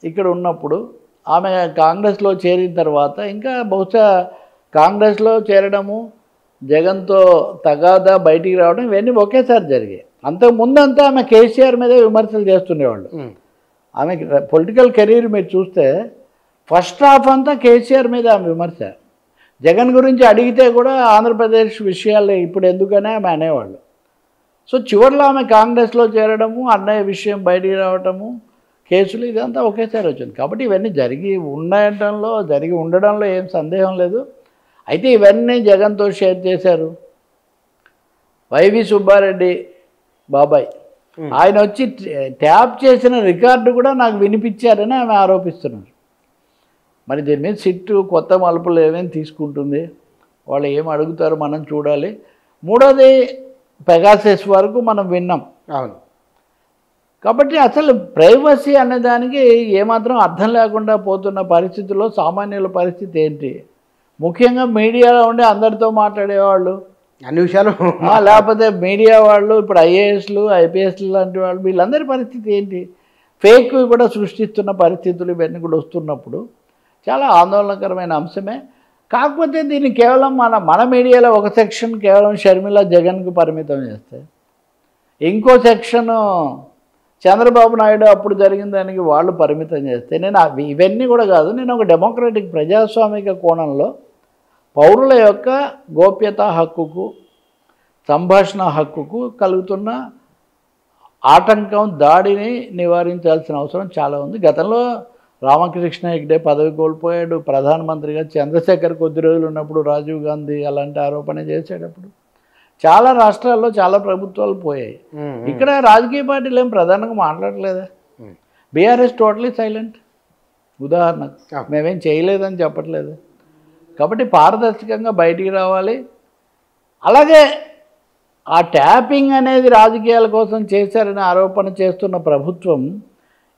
ఇక్కడ ఉన్నప్పుడు ఆమె కాంగ్రెస్లో చేరిన తర్వాత ఇంకా బహుశా కాంగ్రెస్లో చేరడము, జగన్తో తగాదా బయటికి రావడం ఇవన్నీ ఒకేసారి జరిగాయి. అంతకుముందంతా ఆమె కేసీఆర్ మీదే విమర్శలు చేస్తుండేవాళ్ళు. ఆమె పొలిటికల్ కెరీర్ మీరు చూస్తే ఫస్ట్ హాఫ్ అంతా కేసీఆర్ మీద ఆమె విమర్శ. జగన్ గురించి అడిగితే కూడా ఆంధ్రప్రదేశ్ విషయాలు ఇప్పుడు ఎందుకనే ఆమె అనేవాళ్ళు. సో చివరిలో ఆమె కాంగ్రెస్లో చేరడము, అన్నయ్య విషయం బయటికి రావటము, కేసులు ఇదంతా ఒకేసారి వచ్చింది. కాబట్టి ఇవన్నీ జరిగి ఉండడంలో ఏం సందేహం లేదు. అయితే ఇవన్నీ జగన్తో షేర్ చేశారు. వైవి సుబ్బారెడ్డి బాబాయ్ ఆయన వచ్చి ట్యాప్ చేసిన రికార్డు కూడా నాకు వినిపించారని ఆమె ఆరోపిస్తున్నారు. మరి దీని మీద సిట్టు కొత్త మలుపులు ఏమేమి తీసుకుంటుంది, వాళ్ళు ఏం అడుగుతారో మనం చూడాలి. మూడోది పెగాసస్ వరకు మనం విన్నాం. అవును. కాబట్టి అసలు ప్రైవసీ అనే దానికి ఏమాత్రం అర్థం లేకుండా పోతున్న పరిస్థితుల్లో సామాన్యుల పరిస్థితి ఏంటి? ముఖ్యంగా మీడియాలో ఉండి అందరితో మాట్లాడేవాళ్ళు, అన్ని విషయాలు లేకపోతే మీడియా వాళ్ళు, ఇప్పుడు ఐఏఎస్లు ఐపీఎస్లు లాంటి వాళ్ళు, వీళ్ళందరి పరిస్థితి ఏంటి? ఫేక్ కూడా సృష్టిస్తున్న పరిస్థితులు ఇవన్నీ కూడా వస్తున్నప్పుడు చాలా ఆందోళనకరమైన అంశమే. కాకపోతే దీన్ని కేవలం మన మీడియాలో ఒక సెక్షన్ కేవలం షర్మిల జగన్కి పరిమితం చేస్తే, ఇంకో సెక్షను చంద్రబాబు నాయుడు అప్పుడు జరిగిన దానికి వాళ్ళు పరిమితం చేస్తే, నేను ఇవన్నీ కూడా కాదు, నేను ఒక డెమోక్రటిక్ ప్రజాస్వామిక కోణంలో పౌరుల యొక్క గోప్యతా హక్కుకు, సంభాషణ హక్కుకు కలుగుతున్న ఆటంకం, దాడిని నివారించాల్సిన అవసరం చాలా ఉంది. గతంలో రామకృష్ణ హెగ్డే పదవి కోల్పోయాడు. ప్రధానమంత్రిగా చంద్రశేఖర్ కొద్ది రోజులు ఉన్నప్పుడు రాజీవ్ గాంధీ అలాంటి ఆరోపణ చేసేటప్పుడు చాలా రాష్ట్రాల్లో చాలా ప్రభుత్వాలు పోయాయి. ఇక్కడ రాజకీయ పార్టీలు ఏం ప్రధానంగా మాట్లాడలేదా? BRS totally silent. ఉదాహరణకు మేమేం చేయలేదని చెప్పట్లేదు. కాబట్టి పారదర్శకంగా బయటికి రావాలి. అలాగే ఆ ట్యాపింగ్ అనేది రాజకీయాల కోసం చేశారని ఆరోపణ చేస్తున్న ప్రభుత్వం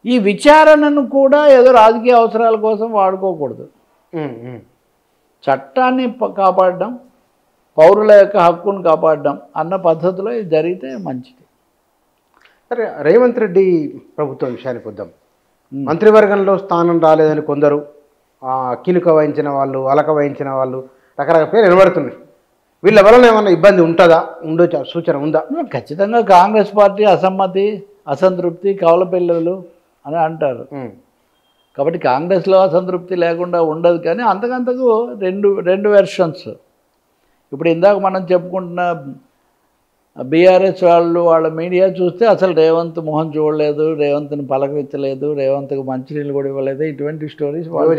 ఈ విచారణను కూడా ఏదో రాజకీయ అవసరాల కోసం వాడుకోకూడదు. చట్టాన్ని కాపాడడం, పౌరుల యొక్క హక్కును కాపాడడం అన్న పద్ధతిలో ఇది జరిగితే మంచిది. సరే, రేవంత్ రెడ్డి ప్రభుత్వం విషయానికి వద్దాం. మంత్రివర్గంలో స్థానం రాలేదని కొందరు, కినుక వహించిన వాళ్ళు, అలక వహించిన వాళ్ళు రకరకాల పేరు నిలబడుతున్నాయి. వీళ్ళ వలన ఏమన్నా ఇబ్బంది ఉంటుందా, ఉండే సూచన ఉందా? ఖచ్చితంగా కాంగ్రెస్ పార్టీ అసమ్మతి, అసంతృప్తి, కవల పిల్లలు అని అంటారు. కాబట్టి కాంగ్రెస్లో అసంతృప్తి లేకుండా ఉండదు. కానీ అంతకంతకు రెండు వెర్షన్స్. ఇప్పుడు ఇందాక మనం చెప్పుకుంటున్న బీఆర్ఎస్ వాళ్ళ మీడియా చూస్తే అసలు రేవంత్ మొహం చూడలేదు, రేవంత్ని పలకరించలేదు, రేవంత్కి మంచినీళ్ళు కూడా ఇవ్వలేదు, ఇటువంటి స్టోరీస్ వాళ్ళు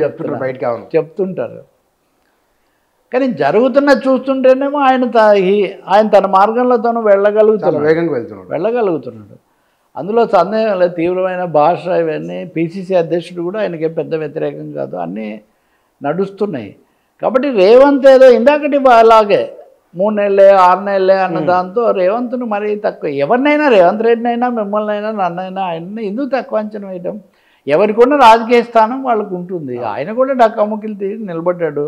చెప్తుంటారు. కానీ జరుగుతున్నది చూస్తుంటేనేమో ఆయన తన మార్గంలో తను వెళ్ళగలుగుతున్నాడు. అందులో సందేహం లేదు. తీవ్రమైన భాష ఇవన్నీ, పిసిసి అధ్యక్షుడు కూడా ఆయనకి పెద్ద వ్యతిరేకం కాదు, అన్నీ నడుస్తున్నాయి. కాబట్టి రేవంత్ ఏదో ఇందాకటి అలాగే 3 నెలలే 6 నెలలే అన్న దాంతో రేవంత్ను మరీ తక్కువ, ఎవరినైనా రేవంత్ రెడ్డినైనా మిమ్మల్నైనా నన్నైనా ఆయన్ని ఎందుకు తక్కువ అంచనా వేయడం? ఎవరికున్న రాజకీయ స్థానం వాళ్ళకు ఉంటుంది. ఆయన కూడా డక్కముకిలు తీసి నిలబడ్డాడు.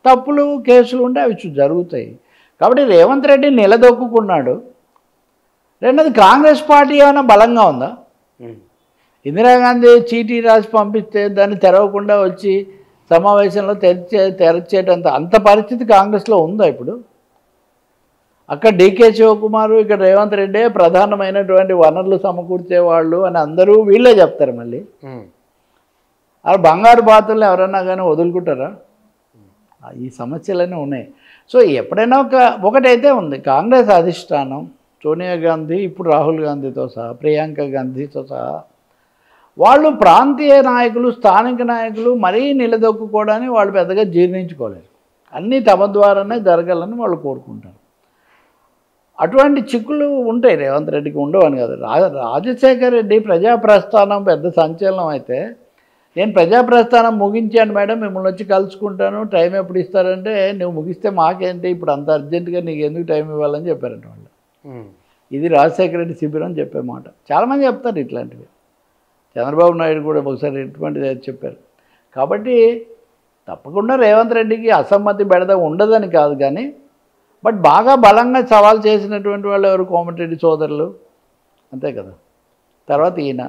తప్పులు కేసులు ఉంటే అవి జరుగుతాయి. కాబట్టి రేవంత్ రెడ్డి నిలదొక్కున్నాడు. రెండోది, కాంగ్రెస్ పార్టీ ఏమైనా బలంగా ఉందా? ఇందిరాగాంధీ చీటీ రాసి పంపిస్తే దాన్ని తెరవకుండా వచ్చి సమావేశంలో తెరచేటంత అంత పరిస్థితి కాంగ్రెస్లో ఉందా ఇప్పుడు? అక్కడ డీకే శివకుమారు, ఇక్కడ రేవంత్ రెడ్డి ప్రధానమైనటువంటి వనరులు సమకూర్చేవాళ్ళు అని అందరూ వీళ్ళే చెప్తారు. మళ్ళీ ఆ బంగారు బాతుల్ని ఎవరన్నా కానీ వదులుకుంటారా? ఈ సమస్యలన్నీ ఉన్నాయి. సో ఎప్పుడైనా ఒకటైతే ఉంది, కాంగ్రెస్ అధిష్టానం సోనియా గాంధీ, ఇప్పుడు రాహుల్ గాంధీతో సహా, ప్రియాంక గాంధీతో సహా వాళ్ళు ప్రాంతీయ నాయకులు, స్థానిక నాయకులు మరీ నిలదొక్కుకోవడాన్ని వాళ్ళు పెద్దగా జీర్ణించుకోలేరు. అన్నీ తమ ద్వారానే జరగాలని వాళ్ళు కోరుకుంటారు. అటువంటి చిక్కులు ఉంటాయి. రేవంత్ రెడ్డికి ఉండవని కాదు. రాజశేఖర్ రెడ్డి ప్రజాప్రస్థానం పెద్ద సంచలనం అయితే, నేను ప్రజాప్రస్థానం ముగించాను మేడం, మిమ్మల్ని వచ్చి కలుసుకుంటాను, టైం ఎప్పుడు ఇస్తారంటే, నువ్వు ముగిస్తే మాకేంటి, ఇప్పుడు అంత అర్జెంటుగా నీకు ఎందుకు టైం ఇవ్వాలని చెప్పారంట వాళ్ళు. ఇది రాజశేఖర రెడ్డి శిబిరం చెప్పే మాట. చాలామంది చెప్తారు ఇట్లాంటివి. చంద్రబాబు నాయుడు కూడా ఒకసారి ఇటువంటిది చెప్పారు. కాబట్టి తప్పకుండా రేవంత్ రెడ్డికి అసమ్మతి బెడద ఉండదని కాదు, కానీ బట్ బాగా బలంగా సవాల్ చేసినటువంటి వాళ్ళు ఎవరు? కోమటిరెడ్డి సోదరులు, అంతే కదా. తర్వాత ఈయన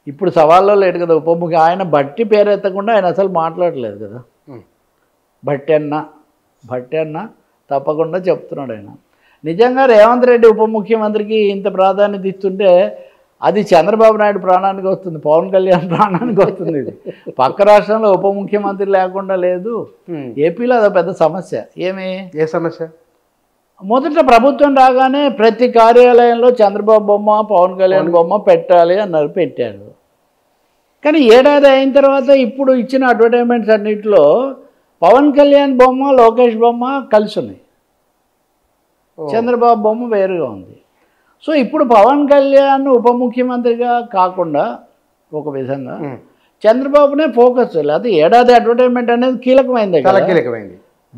ఇప్పుడు సవాల్లో లేడు కదా ఉపముఖ్య. ఆయన బట్టి పేరు ఎత్తకుండా ఆయన అసలు మాట్లాడలేదు కదా. భట్టి అన్న తప్పకుండా చెప్తున్నాడు ఆయన. నిజంగా రేవంత్ రెడ్డి ఉప ముఖ్యమంత్రికి ఇంత ప్రాధాన్యత ఇస్తుంటే అది చంద్రబాబు నాయుడు ప్రాణానికి వస్తుంది, పవన్ కళ్యాణ్ ప్రాణానికి వస్తుంది. ఇది పక్క రాష్ట్రంలో ఉప ముఖ్యమంత్రి లేకుండా లేదు. ఏపీలో అదో పెద్ద సమస్య. ఏ సమస్య? మొదట ప్రభుత్వం రాగానే ప్రతి కార్యాలయంలో చంద్రబాబు బొమ్మ, పవన్ కళ్యాణ్ బొమ్మ పెట్టాలి అన్నారు, పెట్టారు. కానీ ఏడాది అయిన తర్వాత ఇప్పుడు ఇచ్చిన అడ్వర్టైజ్మెంట్స్ అన్నింటిలో పవన్ కళ్యాణ్ బొమ్మ, లోకేష్ బొమ్మ కలిసి ఉన్నాయి, చంద్రబాబు బొమ్మ వేరుగా ఉంది. సో ఇప్పుడు పవన్ కళ్యాణ్ ఉప ముఖ్యమంత్రిగా కాకుండా ఒక విధంగా చంద్రబాబునే ఫోకస్. లేకపోతే ఏడాది అడ్వర్టైజ్మెంట్ అనేది కీలకమైంది.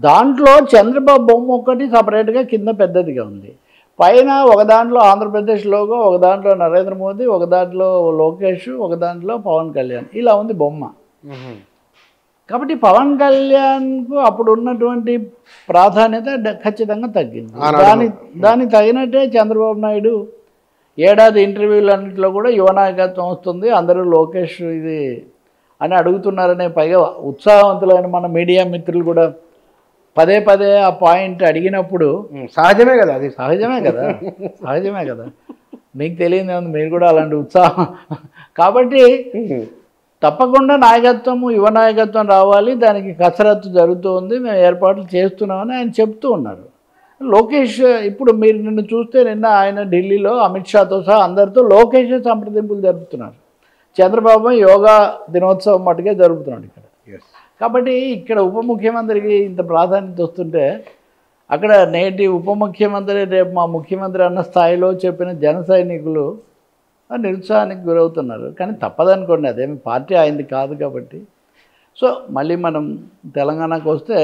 దాంట్లో చంద్రబాబు బొమ్మ ఒకటి సపరేట్గా కింద పెద్దదిగా ఉంది. పైన ఒక దాంట్లో ఆంధ్రప్రదేశ్ లోగో, ఒక దాంట్లో నరేంద్ర మోదీ, ఒక దాంట్లో లోకేష్, ఒక దాంట్లో పవన్ కళ్యాణ్, ఇలా ఉంది బొమ్మ. కాబట్టి పవన్ కళ్యాణ్కు అప్పుడు ఉన్నటువంటి ప్రాధాన్యత ఖచ్చితంగా తగ్గింది. దానికి తగినట్టే చంద్రబాబు నాయుడు ఏడాది ఇంటర్వ్యూలన్నింటిలో కూడా యువ నాయకత్వం వస్తుంది, అందరూ లోకేష్ ఇది అని అడుగుతున్నారనే, పైగా ఉత్సాహవంతులైన మన మీడియా మిత్రులు కూడా పదే పదే ఆ పాయింట్ అడిగినప్పుడు సహజమే కదా, అది సహజమే కదా, మీకు తెలియదు ఏముంది, మీరు కూడా అలాంటి ఉత్సాహం. కాబట్టి తప్పకుండా నాయకత్వం, యువ నాయకత్వం రావాలి, దానికి కసరత్తు జరుగుతుంది, మేము ఏర్పాట్లు చేస్తున్నామని ఆయన చెప్తూ ఉన్నారు. లోకేష్ ఇప్పుడు మీరు నిన్ను చూస్తే నిన్న ఆయన ఢిల్లీలో అమిత్ షాతో సహా అందరితో లోకేష్ సంప్రదింపులు జరుపుతున్నారు. చంద్రబాబు యోగా దినోత్సవం మటుకే జరుపుతున్నాడు ఇక్కడ. కాబట్టి ఇక్కడ ఉప ముఖ్యమంత్రికి ఇంత ప్రాధాన్యత వస్తుంటే అక్కడ నేటి ఉప ముఖ్యమంత్రి రేపు మా ముఖ్యమంత్రి అన్న స్థాయిలో చెప్పిన జన సైనికులు నిరుత్సాహానికి గురవుతున్నారు. కానీ తప్పదనుకోండి, అదేమి పార్టీ అయింది కాదు కాబట్టి. సో మళ్ళీ మనం తెలంగాణకు వస్తే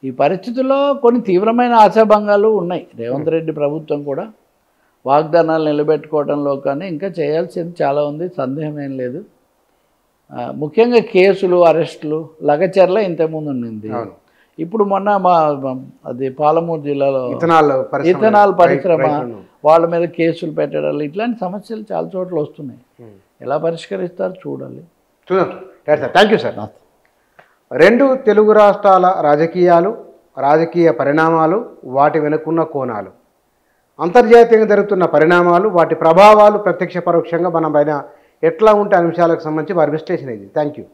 ఈ పరిస్థితుల్లో కొన్ని తీవ్రమైన ఆశాభంగాలు ఉన్నాయి. రేవంత్ రెడ్డి ప్రభుత్వం కూడా వాగ్దానాలు నిలబెట్టుకోవడంలో కానీ ఇంకా చేయాల్సింది చాలా ఉంది, సందేహం ఏం లేదు. ముఖ్యంగా కేసులు, అరెస్టులు, లగచర్ల ఇంతకుముందు ఉండింది. ఇప్పుడు మొన్న అది పాలమూరు జిల్లాలో ఇథనాల్ పరిశ్రమ వాళ్ళ మీద కేసులు పెట్టడాలు, ఇట్లాంటి సమస్యలు చాలా చోట్ల వస్తున్నాయి. ఎలా పరిష్కరిస్తారు చూడాలి. చూద్దాం. Thank you sir. రెండు తెలుగు రాష్ట్రాల రాజకీయాలు, రాజకీయ పరిణామాలు, వాటి వెనుకున్న కోణాలు, అంతర్జాతీయంగా జరుగుతున్న పరిణామాలు, వాటి ప్రభావాలు ప్రత్యక్ష పరోక్షంగా మన పైన ఎట్లా ఉంటే అంశాలకు సంబంధించి వారి విశ్లేషణ ఇది. Thank you.